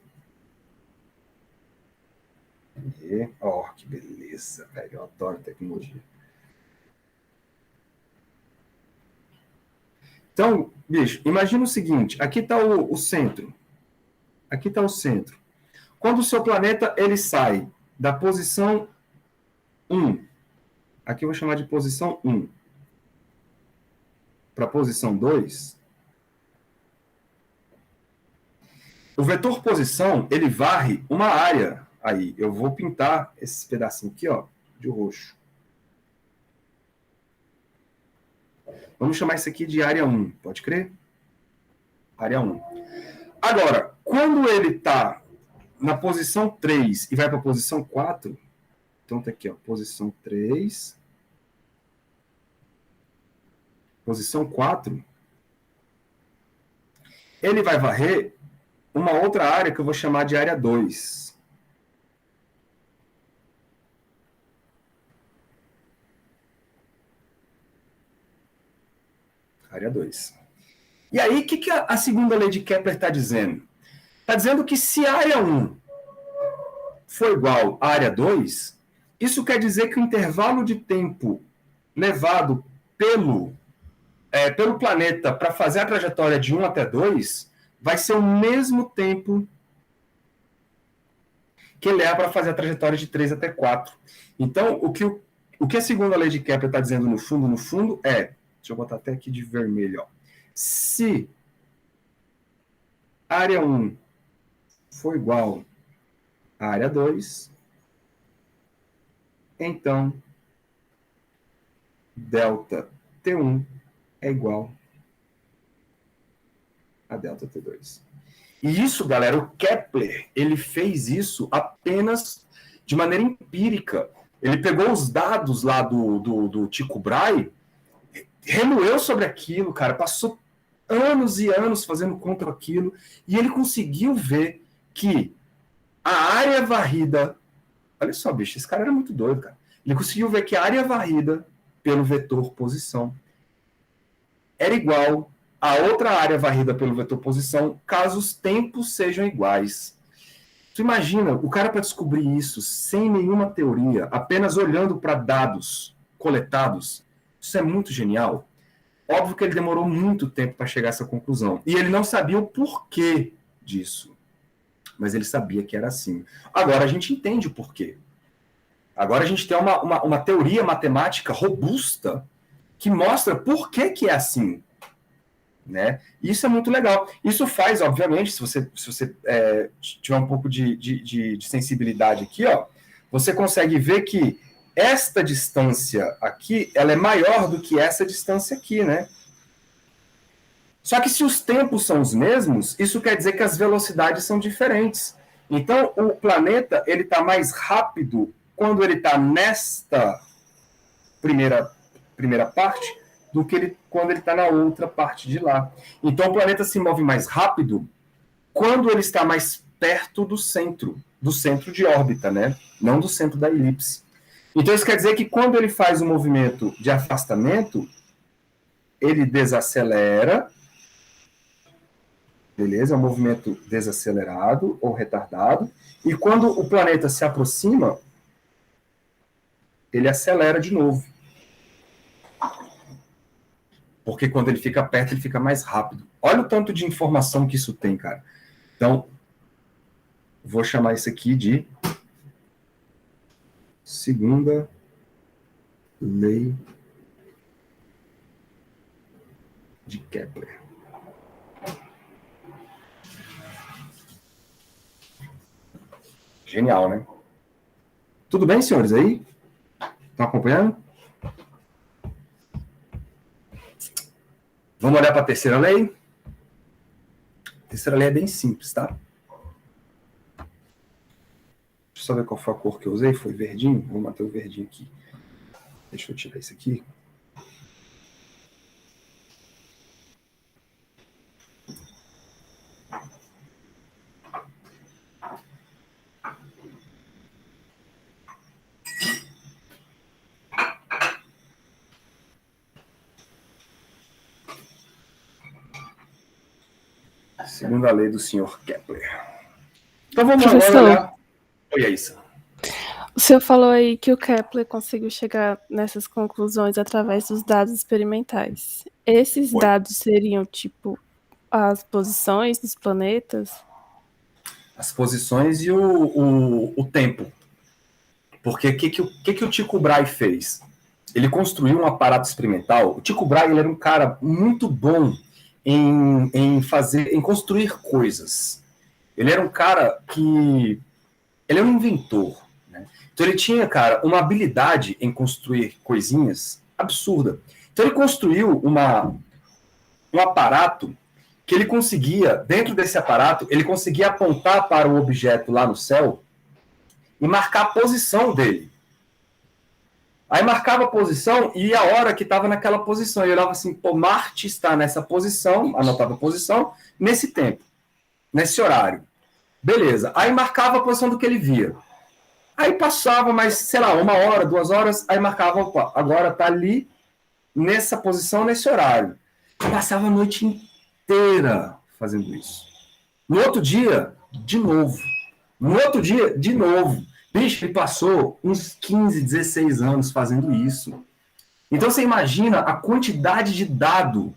Ó, que beleza, velho. Eu adoro tecnologia. Então, bicho, imagina o seguinte. Aqui está o centro. Aqui está o centro. Quando o seu planeta ele sai da posição 1, aqui eu vou chamar de posição 1, para a posição 2, o vetor posição, ele varre uma área aí. Eu vou pintar esse pedacinho aqui, ó, de roxo. Vamos chamar isso aqui de área 1, pode crer? Área 1. Agora, quando ele está na posição 3 e vai para a posição 4, então tá aqui, ó, posição 3, posição 4, ele vai varrer uma outra área que eu vou chamar de área 2. Área 2. E aí, o que a segunda lei de Kepler está dizendo? Está dizendo que se a área 1 for igual à área 2, isso quer dizer que o intervalo de tempo levado pelo planeta para fazer a trajetória de 1 até 2 vai ser o mesmo tempo que ele leva para fazer a trajetória de 3 até 4. Então, o que a segunda lei de Kepler está dizendo no fundo é, deixa eu botar até aqui de vermelho, ó. Se a área 1 for igual à área 2, então delta T1 é igual a delta T2. E isso, galera, o Kepler, ele fez isso apenas de maneira empírica. Ele pegou os dados lá do Tycho Brahe, remoeu sobre aquilo, cara, passou anos e anos fazendo conta com aquilo, e ele conseguiu ver que a área varrida... Olha só, bicho, esse cara era muito doido, cara. Ele conseguiu ver que a área varrida pelo vetor posição era igual a outra área varrida pelo vetor posição, caso os tempos sejam iguais. Tu imagina, o cara para descobrir isso sem nenhuma teoria, apenas olhando para dados coletados, isso é muito genial. Óbvio que ele demorou muito tempo para chegar a essa conclusão. E ele não sabia o porquê disso. Mas ele sabia que era assim. Agora a gente entende o porquê. Agora a gente tem uma teoria matemática robusta que mostra por que é assim. Né? Isso é muito legal. Isso faz, obviamente, se você tiver um pouco de sensibilidade aqui, ó, você consegue ver que esta distância aqui, ela é maior do que essa distância aqui, né? Só que se os tempos são os mesmos, isso quer dizer que as velocidades são diferentes. Então, o planeta ele está mais rápido quando ele está nesta primeira parte do que quando ele está na outra parte de lá. Então, o planeta se move mais rápido quando ele está mais perto do centro de órbita, né? Não do centro da elipse. Então, isso quer dizer que quando ele faz o movimento de afastamento, ele desacelera, beleza? É um movimento desacelerado ou retardado. E quando o planeta se aproxima, ele acelera de novo. Porque quando ele fica perto, ele fica mais rápido. Olha o tanto de informação que isso tem, cara. Então, vou chamar isso aqui de segunda lei de Kepler. Genial, né? Tudo bem, senhores, aí? Estão acompanhando? Vamos olhar para a terceira lei? A terceira lei é bem simples, tá? Deixa eu só ver qual foi a cor que eu usei. Foi verdinho? Vou manter o verdinho aqui. Deixa eu tirar isso aqui. Segunda lei do senhor Kepler. Então vamos agora olhar. Oi, é isso. O senhor falou aí que o Kepler conseguiu chegar nessas conclusões através dos dados experimentais. Esses dados seriam, tipo, as posições dos planetas? As posições e o tempo. Porque o que o Tycho Brahe fez? Ele construiu um aparato experimental. O Tycho Brahe ele era um cara muito bom em construir coisas. Ele era um cara que... Ele era um inventor. Né? Então ele tinha, cara, uma habilidade em construir coisinhas absurda. Então ele construiu um aparato que ele conseguia, dentro desse aparato, ele conseguia apontar para o objeto lá no céu e marcar a posição dele. Aí marcava a posição e a hora que estava naquela posição. E eu olhava assim, pô, Marte está nessa posição, anotava a posição, nesse tempo, nesse horário. Beleza. Aí marcava a posição do que ele via. Aí passava mais, sei lá, 1 hora, 2 horas, aí marcava, opa, agora está ali, nessa posição, nesse horário. Eu passava a noite inteira fazendo isso. No outro dia, de novo. No outro dia, de novo. Bicho, ele passou uns 15, 16 anos fazendo isso. Então você imagina a quantidade de dado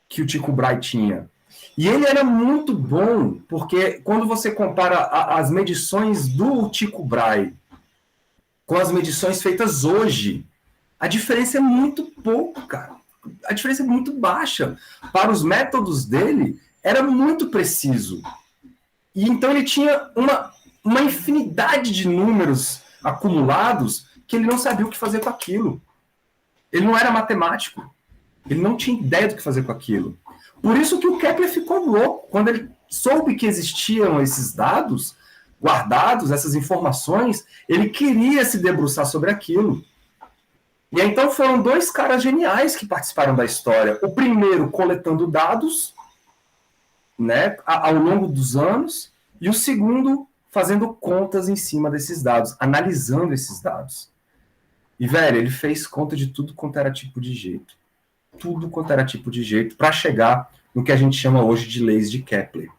que o Tycho Brahe tinha. E ele era muito bom, porque quando você compara as medições do Tycho Brahe com as medições feitas hoje, a diferença é muito pouco, cara. A diferença é muito baixa. Para os métodos dele, era muito preciso. E então ele tinha uma infinidade de números acumulados que ele não sabia o que fazer com aquilo. Ele não era matemático. Ele não tinha ideia do que fazer com aquilo. Por isso que o Kepler ficou louco. Quando ele soube que existiam esses dados guardados, essas informações, ele queria se debruçar sobre aquilo. E aí, então foram 2 caras geniais que participaram da história. O primeiro coletando dados, né, ao longo dos anos, e o segundo fazendo contas em cima desses dados, analisando esses dados. E, velho, ele fez conta de tudo quanto era tipo de jeito. Tudo quanto era tipo de jeito, para chegar no que a gente chama hoje de leis de Kepler.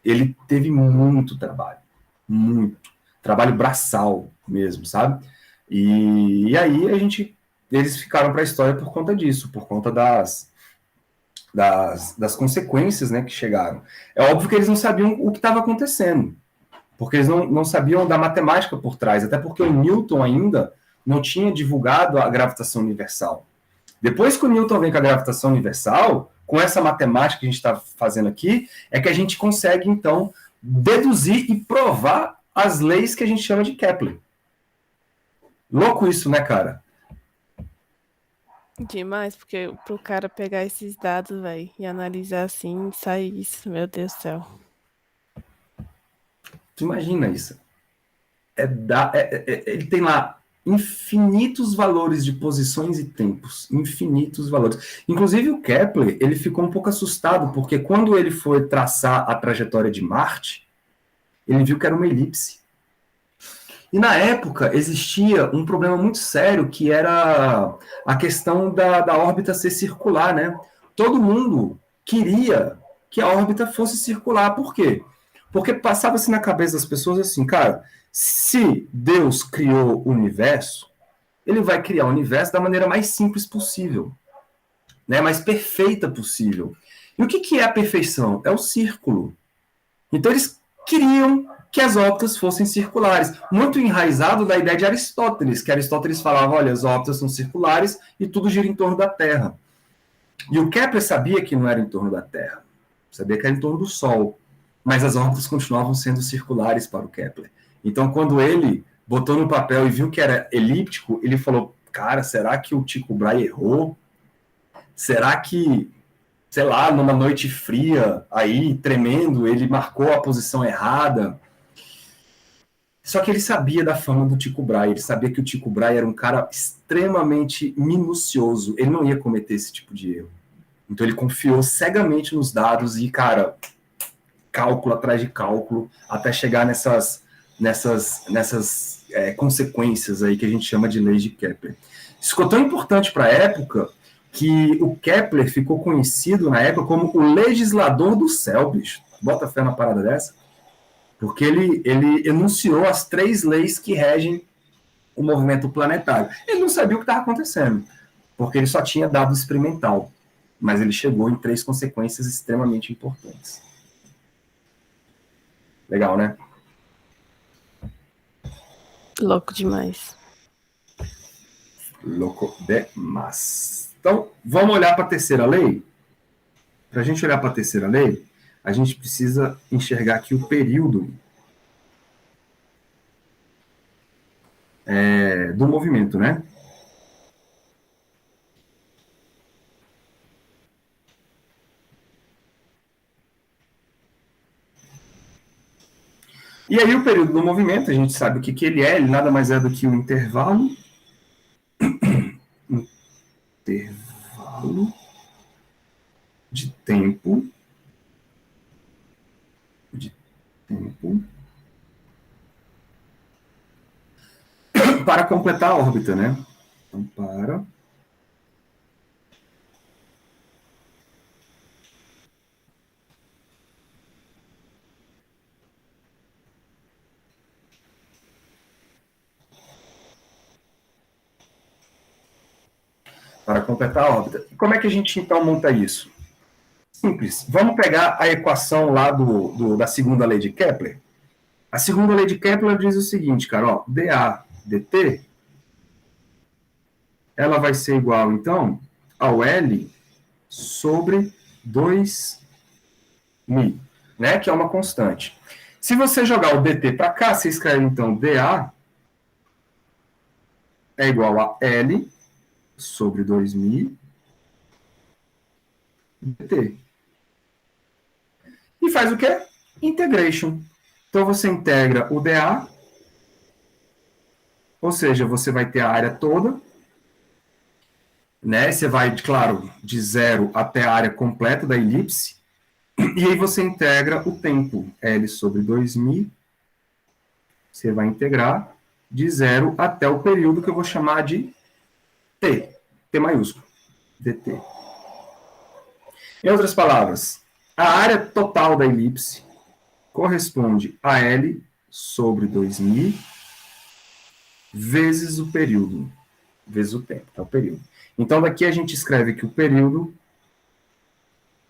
Ele teve muito trabalho. Muito. Trabalho braçal mesmo, sabe? E aí eles ficaram para a história por conta disso, por conta das consequências, né, que chegaram. É óbvio que eles não sabiam o que estava acontecendo. porque eles não sabiam da matemática por trás, até porque o Newton ainda não tinha divulgado a gravitação universal. Depois que o Newton vem com a gravitação universal, com essa matemática que a gente está fazendo aqui, é que a gente consegue, então, deduzir e provar as leis que a gente chama de Kepler. Louco isso, né, cara? Demais, porque pro cara pegar esses dados, velho, e analisar assim, sai isso, meu Deus do céu. Tu imagina isso. Ele tem lá infinitos valores de posições e tempos, infinitos valores. Inclusive o Kepler, ele ficou um pouco assustado, porque quando ele foi traçar a trajetória de Marte, ele viu que era uma elipse. E na época existia um problema muito sério, que era a questão da órbita ser circular, né? Todo mundo queria que a órbita fosse circular. Por quê? Porque passava-se na cabeça das pessoas assim, cara, se Deus criou o universo, ele vai criar o universo da maneira mais simples possível, né? Mais perfeita possível. E o que é a perfeição? É o círculo. Então eles queriam que as órbitas fossem circulares, muito enraizado da ideia de Aristóteles, que Aristóteles falava, olha, as órbitas são circulares e tudo gira em torno da Terra. E o Kepler sabia que não era em torno da Terra, sabia que era em torno do Sol, mas as órbitas continuavam sendo circulares para o Kepler. Então, quando ele botou no papel e viu que era elíptico, ele falou, cara, será que o Tycho Brahe errou? Será que, sei lá, numa noite fria, aí, tremendo, ele marcou a posição errada? Só que ele sabia da fama do Tycho Brahe, ele sabia que o Tycho Brahe era um cara extremamente minucioso, ele não ia cometer esse tipo de erro. Então ele confiou cegamente nos dados e, cara, cálculo atrás de cálculo, até chegar nessas consequências aí que a gente chama de leis de Kepler. Isso ficou tão importante para a época que o Kepler ficou conhecido na época como o legislador do céu, bicho. Bota fé na parada dessa? Porque ele enunciou as 3 leis que regem o movimento planetário. Ele não sabia o que estava acontecendo, porque ele só tinha dado experimental, mas ele chegou em 3 consequências extremamente importantes. Legal, né? Louco demais. Louco demais. Então, vamos olhar para a terceira lei? Para a gente olhar para a terceira lei, a gente precisa enxergar aqui o período do movimento, né? E aí o período do movimento, a gente sabe o que ele é, ele nada mais é do que um intervalo de tempo para completar a órbita, né? Então, para completar a órbita. E como é que a gente, então, monta isso? Simples. Vamos pegar a equação lá da segunda lei de Kepler. A segunda lei de Kepler diz o seguinte, cara, ó, dA dt, ela vai ser igual, então, ao L sobre 2μ, né, que é uma constante. Se você jogar o dt para cá, você escreve, então, dA é igual a L sobre 2μ dt. E faz o quê? Integration. Então, você integra o dA, ou seja, você vai ter a área toda, né? Você vai, claro, de 0 até a área completa da elipse, e aí você integra o tempo, L sobre 2μ, você vai integrar de 0 até o período que eu vou chamar de T, T maiúsculo, dt. Em outras palavras, a área total da elipse corresponde a L sobre 2μ vezes o período, vezes o tempo, é o período. Então, daqui a gente escreve que o período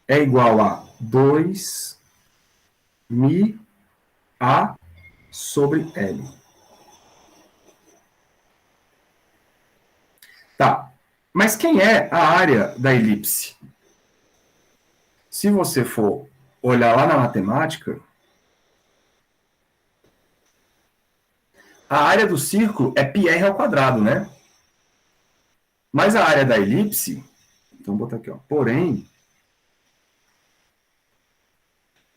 é igual a 2μ a sobre L. Tá. Mas quem é a área da elipse? Se você for olhar lá na matemática, a área do círculo é πr ao quadrado, né? Mas a área da elipse, então vou botar aqui, ó, porém,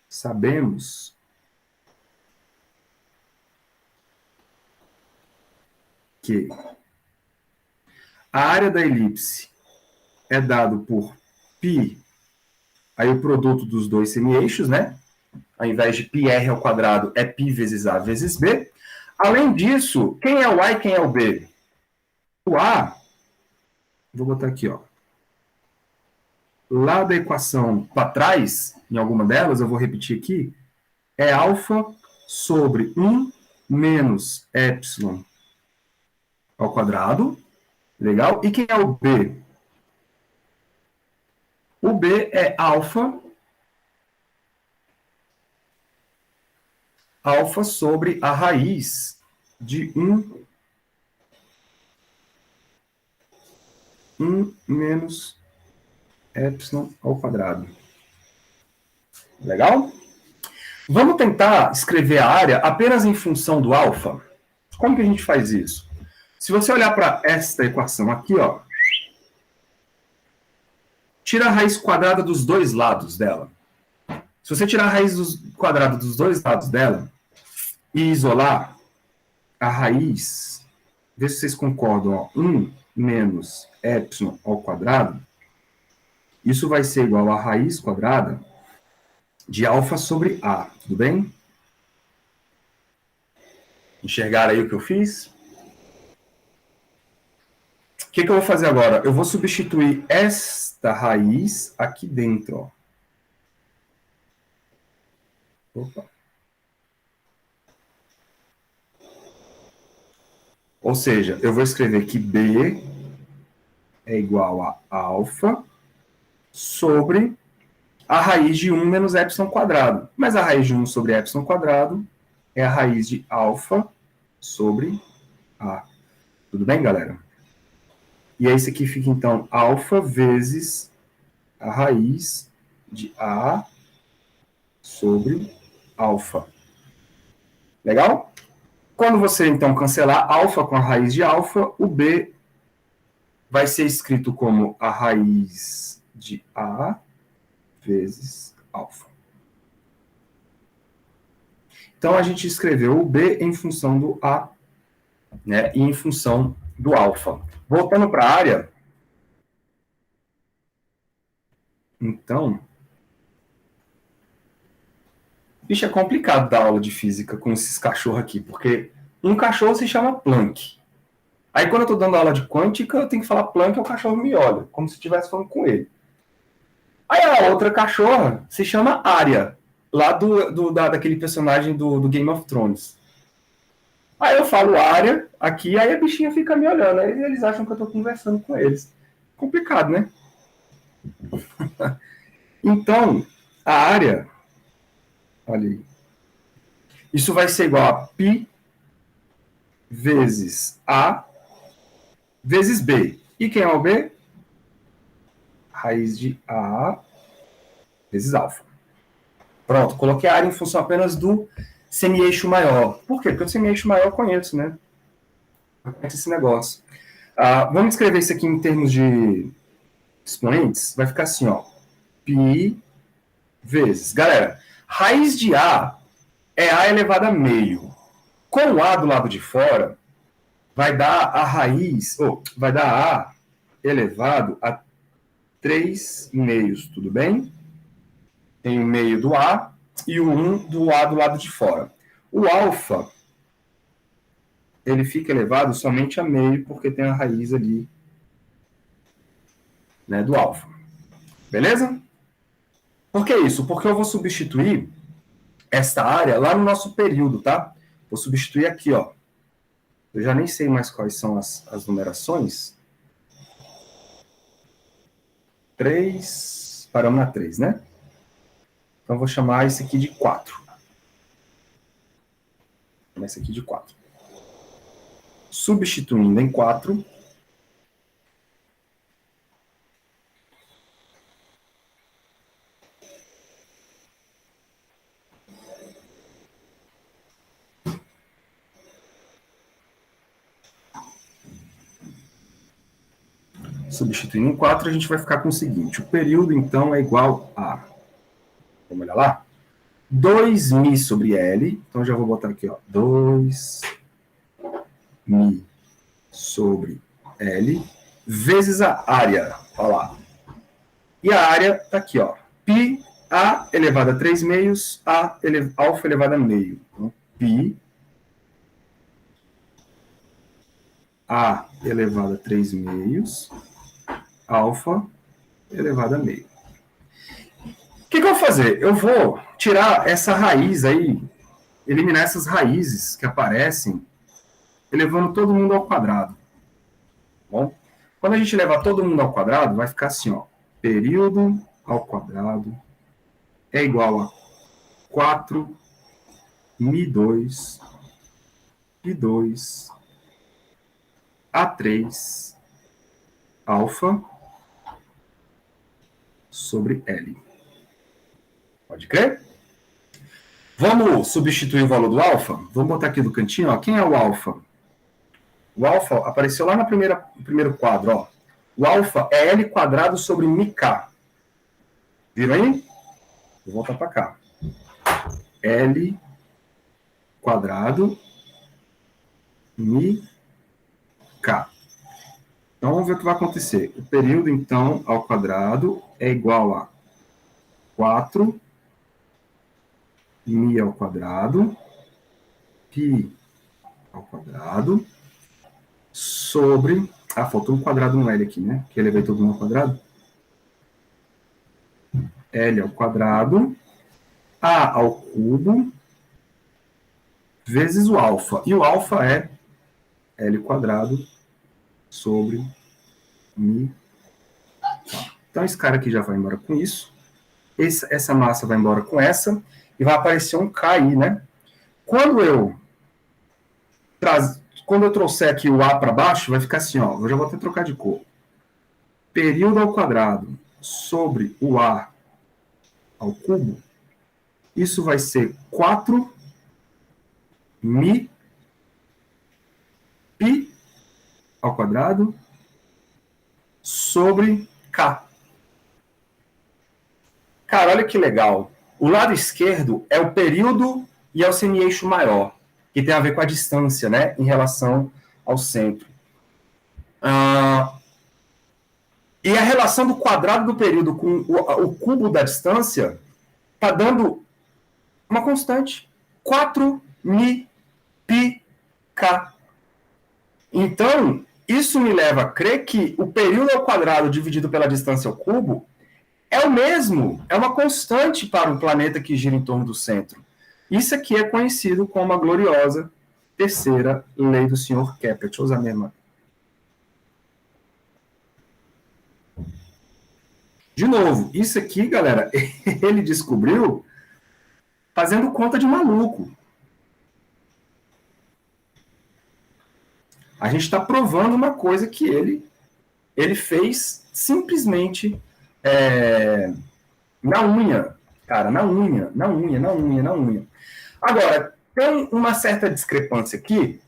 sabemos que a área da elipse é dado por π, aí o produto dos dois semi-eixos, né? Ao invés de πr ao quadrado, é π vezes a vezes b. Além disso, quem é o a e quem é o b? O a, vou botar aqui, ó. Lá da equação para trás, em alguma delas, eu vou repetir aqui, é alfa sobre 1 menos epsilon ao quadrado. Legal? E quem é o b? O b é alfa sobre a raiz de 1 menos epsilon ao quadrado. Legal? Vamos tentar escrever a área apenas em função do alfa? Como que a gente faz isso? Se você olhar para esta equação aqui, ó, tira a raiz quadrada dos dois lados dela. Se você tirar a raiz quadrada dos dois lados dela e isolar a raiz, vê se vocês concordam, ó, 1 menos epsilon ao quadrado, isso vai ser igual a raiz quadrada de alfa sobre A, tudo bem? Enxergaram aí o que eu fiz? O que eu vou fazer agora? Eu vou substituir esta raiz aqui dentro, ó. Opa. Ou seja, eu vou escrever que B é igual a alfa sobre a raiz de 1 menos epsilon quadrado. Mas a raiz de 1 sobre epsilon quadrado é a raiz de alfa sobre A. Tudo bem, galera? E aí isso aqui fica, então, alfa vezes a raiz de A sobre alfa. Legal? Quando você, então, cancelar alfa com a raiz de alfa, o B vai ser escrito como a raiz de A vezes alfa. Então, a gente escreveu o B em função do A, né, e em função do alfa. Voltando para a área, então, bicho, é complicado dar aula de física com esses cachorros aqui, porque um cachorro se chama Planck. Aí, quando eu estou dando aula de quântica, eu tenho que falar Planck e o cachorro me olha, como se estivesse falando com ele. Aí, a outra cachorra se chama Arya, lá daquele personagem do Game of Thrones. Aí eu falo Arya aqui, aí a bichinha fica me olhando, aí eles acham que eu estou conversando com eles. Complicado, né? Então, a área, olha aí, isso vai ser igual a π vezes A vezes B. E quem é o B? Raiz de A vezes alfa. Pronto, coloquei a área em função apenas do semi-eixo maior. Por quê? Porque o semi-eixo maior eu conheço, né? Eu conheço esse negócio. Vamos escrever isso aqui em termos de expoentes. Vai ficar assim, ó. π vezes. Galera, raiz de A é A elevado a meio. Com o A do lado de fora, vai dar a raiz, vai dar A elevado a 3 meios, tudo bem? Tem o meio do A e o 1 do A do lado de fora. O alfa, ele fica elevado somente a meio, porque tem a raiz ali, né, do alfa. Beleza? Por que isso? Porque eu vou substituir esta área lá no nosso período, tá? Vou substituir aqui, ó. Eu já nem sei mais quais são as numerações. 3, paramos na 3, né? Então, vou chamar esse aqui de 4. Então, esse aqui de 4. Substituindo em 4, substituindo em 4, a gente vai ficar com o seguinte. O período, então, é igual a... Vamos olhar lá? 2μ sobre L. Então, já vou botar aqui, ó. 2μ sobre L vezes a área. Olha lá. E a área está aqui, ó. Π A elevado a 3 meios, alfa elevado a meio. Então, π A elevado a 3 meios, alfa elevado a meio. O que eu vou fazer? Eu vou tirar essa raiz aí, eliminar essas raízes que aparecem, elevando todo mundo ao quadrado. Bom, quando a gente levar todo mundo ao quadrado, vai ficar assim, ó. Período ao quadrado é igual a 4 μ2 π2 A3 alfa sobre L. Pode crer? Vamos substituir o valor do alfa? Vamos botar aqui do cantinho, ó. Quem é o alfa? O alfa apareceu lá no primeiro quadro, ó. O alfa é L quadrado sobre μk. Viram aí? Vou voltar para cá. L quadrado μk. Então, vamos ver o que vai acontecer. O período, então, ao quadrado é igual a 4 μ ao quadrado, π ao quadrado, sobre... Ah, faltou um quadrado no L aqui, né? Que eu levei todo mundo ao quadrado. L ao quadrado, A ao cubo, vezes o alfa. E o alfa é L quadrado sobre μ. Então, esse cara aqui já vai embora com isso. Essa massa vai embora com essa. E vai aparecer um K aí, né? Quando eu trouxer aqui o A para baixo, vai ficar assim, ó. Eu já vou até trocar de cor. Período ao quadrado sobre o A ao cubo. Isso vai ser 4 μ π ao quadrado sobre K. Cara, olha que legal. O lado esquerdo é o período e é o semi-eixo maior, que tem a ver com a distância, né, em relação ao centro. E a relação do quadrado do período com o cubo da distância está dando uma constante. 4 μ π K. Então, isso me leva a crer que o período ao quadrado dividido pela distância ao cubo é o mesmo, é uma constante para um planeta que gira em torno do centro. Isso aqui é conhecido como a gloriosa terceira lei do Sr. Kepler. Deixa eu usar a mesma. De novo, isso aqui, galera, ele descobriu fazendo conta de maluco. A gente está provando uma coisa que ele fez simplesmente na unha, cara, na unha. Agora, tem uma certa discrepância aqui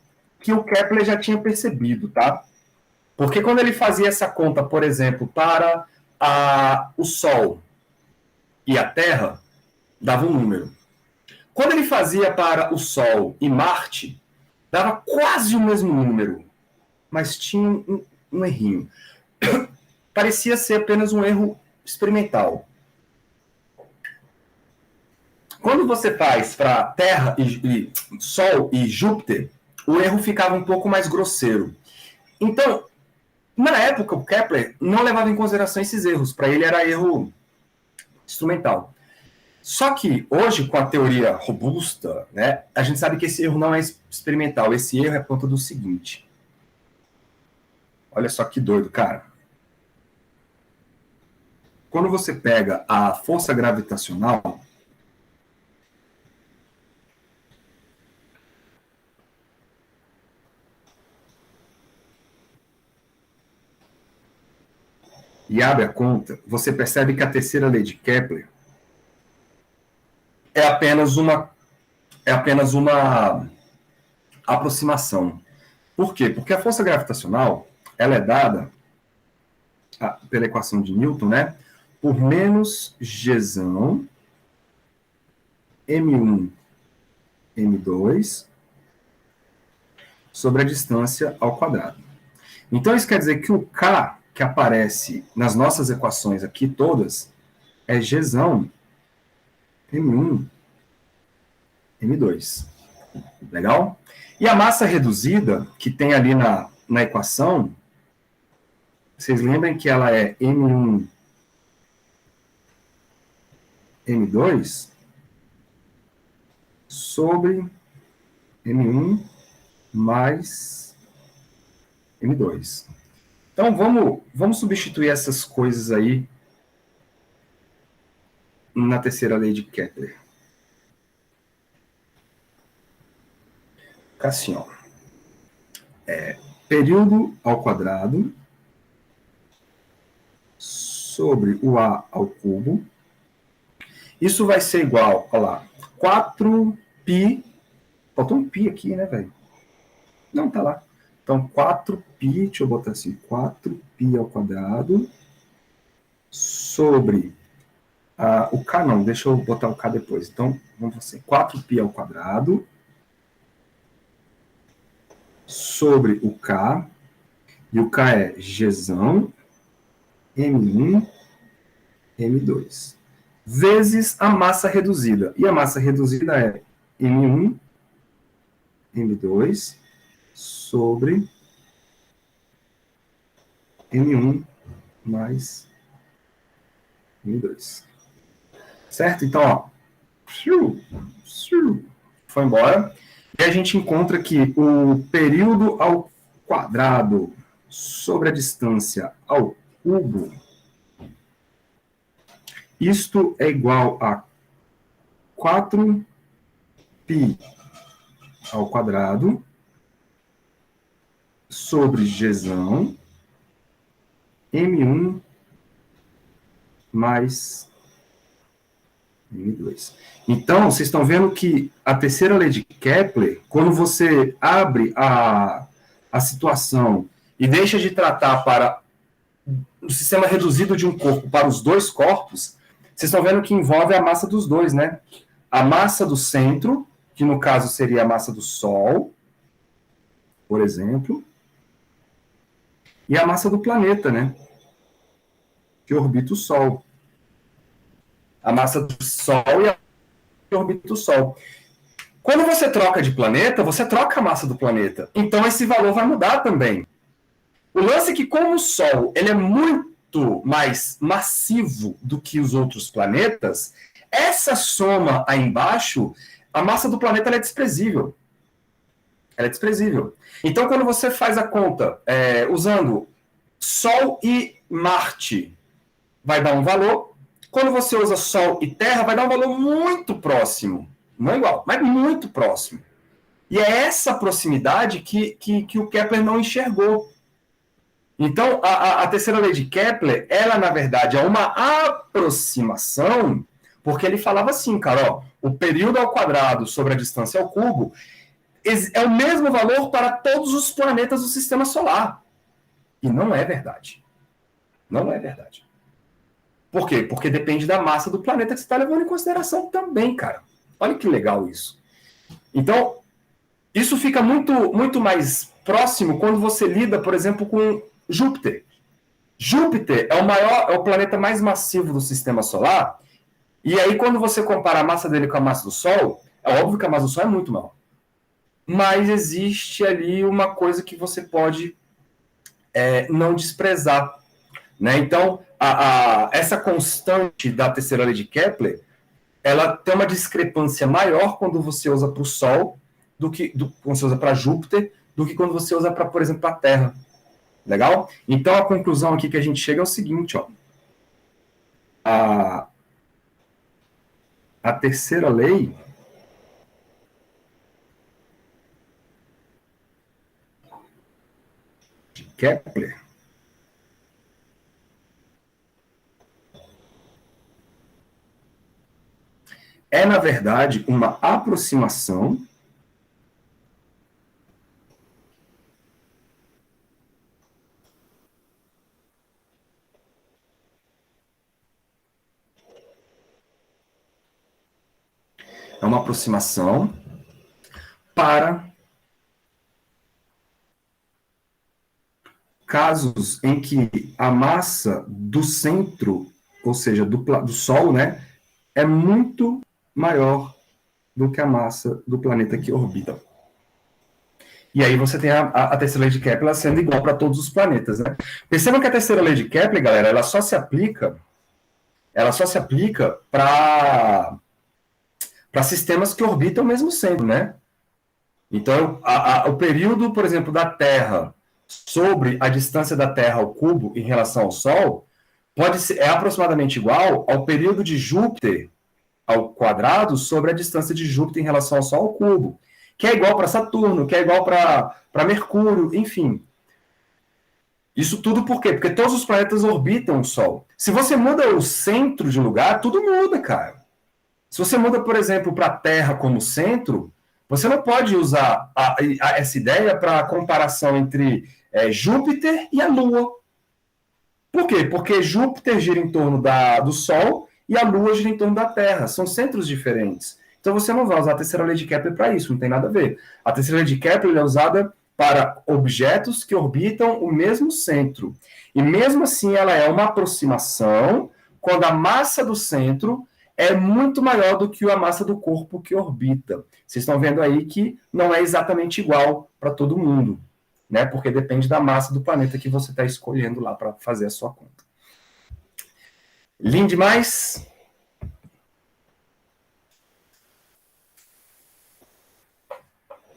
que o Kepler já tinha percebido, tá? Porque quando ele fazia essa conta, por exemplo, para o Sol e a Terra, dava um número. Quando ele fazia para o Sol e Marte, dava quase o mesmo número, mas tinha um errinho. Parecia ser apenas um erro experimental. Quando você faz para Terra, Sol e Júpiter, o erro ficava um pouco mais grosseiro. Então, na época, o Kepler não levava em consideração esses erros. Para ele era erro instrumental. Só que hoje, com a teoria robusta, né, a gente sabe que esse erro não é experimental. Esse erro é por conta do seguinte. Olha só que doido, cara. Quando você pega a força gravitacional, e abre a conta, você percebe que a terceira lei de Kepler é apenas uma aproximação. Por quê? Porque a força gravitacional ela é dada pela equação de Newton, né? Por menos Gzão M1 M2 sobre a distância ao quadrado. Então isso quer dizer que o K que aparece nas nossas equações aqui todas é Gzão M1 M2. Legal? E a massa reduzida que tem ali na equação, vocês lembram que ela é M1 M2 sobre M1 mais M2. Então, vamos substituir essas coisas aí na terceira lei de Kepler. Assim, ó. Período ao quadrado sobre o A ao cubo. Isso vai ser igual, olha lá, 4π. Faltou um π aqui, né, velho? Não, tá lá. Então, 4π, deixa eu botar assim, 4π ao quadrado sobre o K não, deixa eu botar o K depois. Então, vamos assim, 4π ao quadrado sobre o K, e o K é Gzão M1 M2, vezes a massa reduzida. E a massa reduzida é M1 M2 sobre M1 mais M2. Certo? Então, ó, foi embora. E a gente encontra que o período ao quadrado sobre a distância ao cubo, isto é igual a 4π ao quadrado sobre Gzão M1 mais M2. Então, vocês estão vendo que a terceira lei de Kepler, quando você abre a situação e deixa de tratar para o sistema reduzido de um corpo para os dois corpos, vocês estão vendo que envolve a massa dos dois, né? A massa do centro, que no caso seria a massa do Sol, por exemplo, e a massa do planeta, né? Que orbita o Sol. A massa do Sol e a que orbita o Sol. Quando você troca de planeta, você troca a massa do planeta. Então esse valor vai mudar também. O lance é que, como o Sol ele é muito mais massivo do que os outros planetas, essa soma aí embaixo, a massa do planeta ela é desprezível. Ela é desprezível. Então, quando você faz a conta usando Sol e Marte, vai dar um valor. Quando você usa Sol e Terra, vai dar um valor muito próximo. Não igual, mas muito próximo. E é essa proximidade que o Kepler não enxergou. Então, a terceira lei de Kepler, ela, na verdade, é uma aproximação, porque ele falava assim, cara, ó, o período ao quadrado sobre a distância ao cubo é o mesmo valor para todos os planetas do sistema solar. E não é verdade. Não é verdade. Por quê? Porque depende da massa do planeta que você está levando em consideração também, cara. Olha que legal isso. Então, isso fica muito mais próximo quando você lida, por exemplo, com Júpiter. Júpiter é o planeta mais massivo do sistema solar, e aí quando você compara a massa dele com a massa do Sol, é óbvio que a massa do Sol é muito maior. Mas existe ali uma coisa que você pode não desprezar. Né? Então, essa constante da terceira lei de Kepler, ela tem uma discrepância maior quando você usa para o Sol, quando você usa para Júpiter, do que quando você usa para, por exemplo, a Terra. Legal? Então, a conclusão aqui que a gente chega é o seguinte, ó. A terceira lei de Kepler é, na verdade, uma aproximação para casos em que a massa do centro, ou seja, do Sol, né, é muito maior do que a massa do planeta que orbita. E aí você tem a terceira lei de Kepler sendo igual para todos os planetas, né? Percebam que a terceira lei de Kepler, galera, ela só se aplica para sistemas que orbitam o mesmo centro, né? Então, o período, por exemplo, da Terra sobre a distância da Terra ao cubo em relação ao Sol é aproximadamente igual ao período de Júpiter ao quadrado sobre a distância de Júpiter em relação ao Sol ao cubo, que é igual para Saturno, que é igual para Mercúrio, enfim. Isso tudo por quê? Porque todos os planetas orbitam o Sol. Se você muda o centro de lugar, tudo muda, cara. Se você muda, por exemplo, para a Terra como centro, você não pode usar essa ideia para a comparação entre Júpiter e a Lua. Por quê? Porque Júpiter gira em torno do Sol e a Lua gira em torno da Terra. São centros diferentes. Então você não vai usar a terceira lei de Kepler para isso, não tem nada a ver. A terceira lei de Kepler é usada para objetos que orbitam o mesmo centro. E mesmo assim ela é uma aproximação quando a massa do centro é muito maior do que a massa do corpo que orbita. Vocês estão vendo aí que não é exatamente igual para todo mundo, né? Porque depende da massa do planeta que você está escolhendo lá para fazer a sua conta. Lindo demais?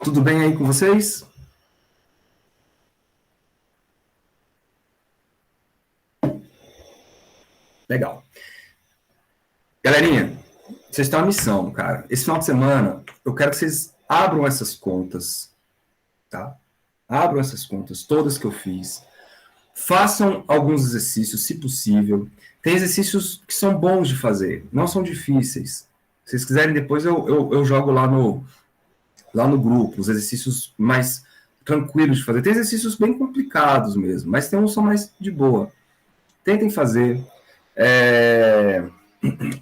Tudo bem aí com vocês? Legal. Galerinha, vocês têm uma missão, cara. Esse final de semana, eu quero que vocês abram essas contas, tá? Abram essas contas, todas que eu fiz. Façam alguns exercícios, se possível. Tem exercícios que são bons de fazer, não são difíceis. Se vocês quiserem, depois eu jogo lá no grupo, os exercícios mais tranquilos de fazer. Tem exercícios bem complicados mesmo, mas tem uns que são mais de boa. Tentem fazer.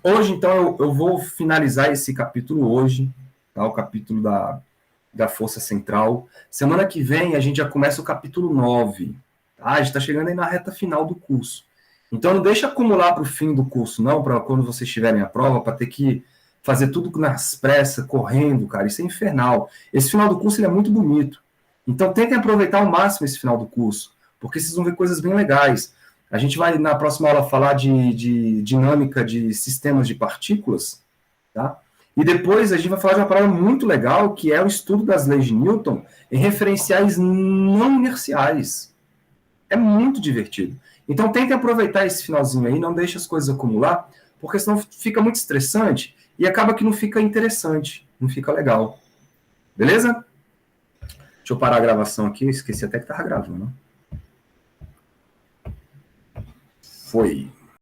Hoje, então, eu vou finalizar esse capítulo hoje, tá? O capítulo da Força Central. Semana que vem, a gente já começa o capítulo 9. Tá? A gente está chegando aí na reta final do curso. Então, não deixa acumular para o fim do curso, não, para quando vocês tiverem a prova, para ter que fazer tudo nas pressas, correndo, cara. Isso é infernal. Esse final do curso ele é muito bonito. Então, tentem aproveitar ao máximo esse final do curso, porque vocês vão ver coisas bem legais. A gente vai, na próxima aula, falar de dinâmica de sistemas de partículas, tá? E depois a gente vai falar de uma parada muito legal, que é o estudo das leis de Newton em referenciais não inerciais. É muito divertido. Então, tentem aproveitar esse finalzinho aí, não deixe as coisas acumular, porque senão fica muito estressante e acaba que não fica interessante, não fica legal. Beleza? Deixa eu parar a gravação aqui, esqueci até que estava gravando. Foi.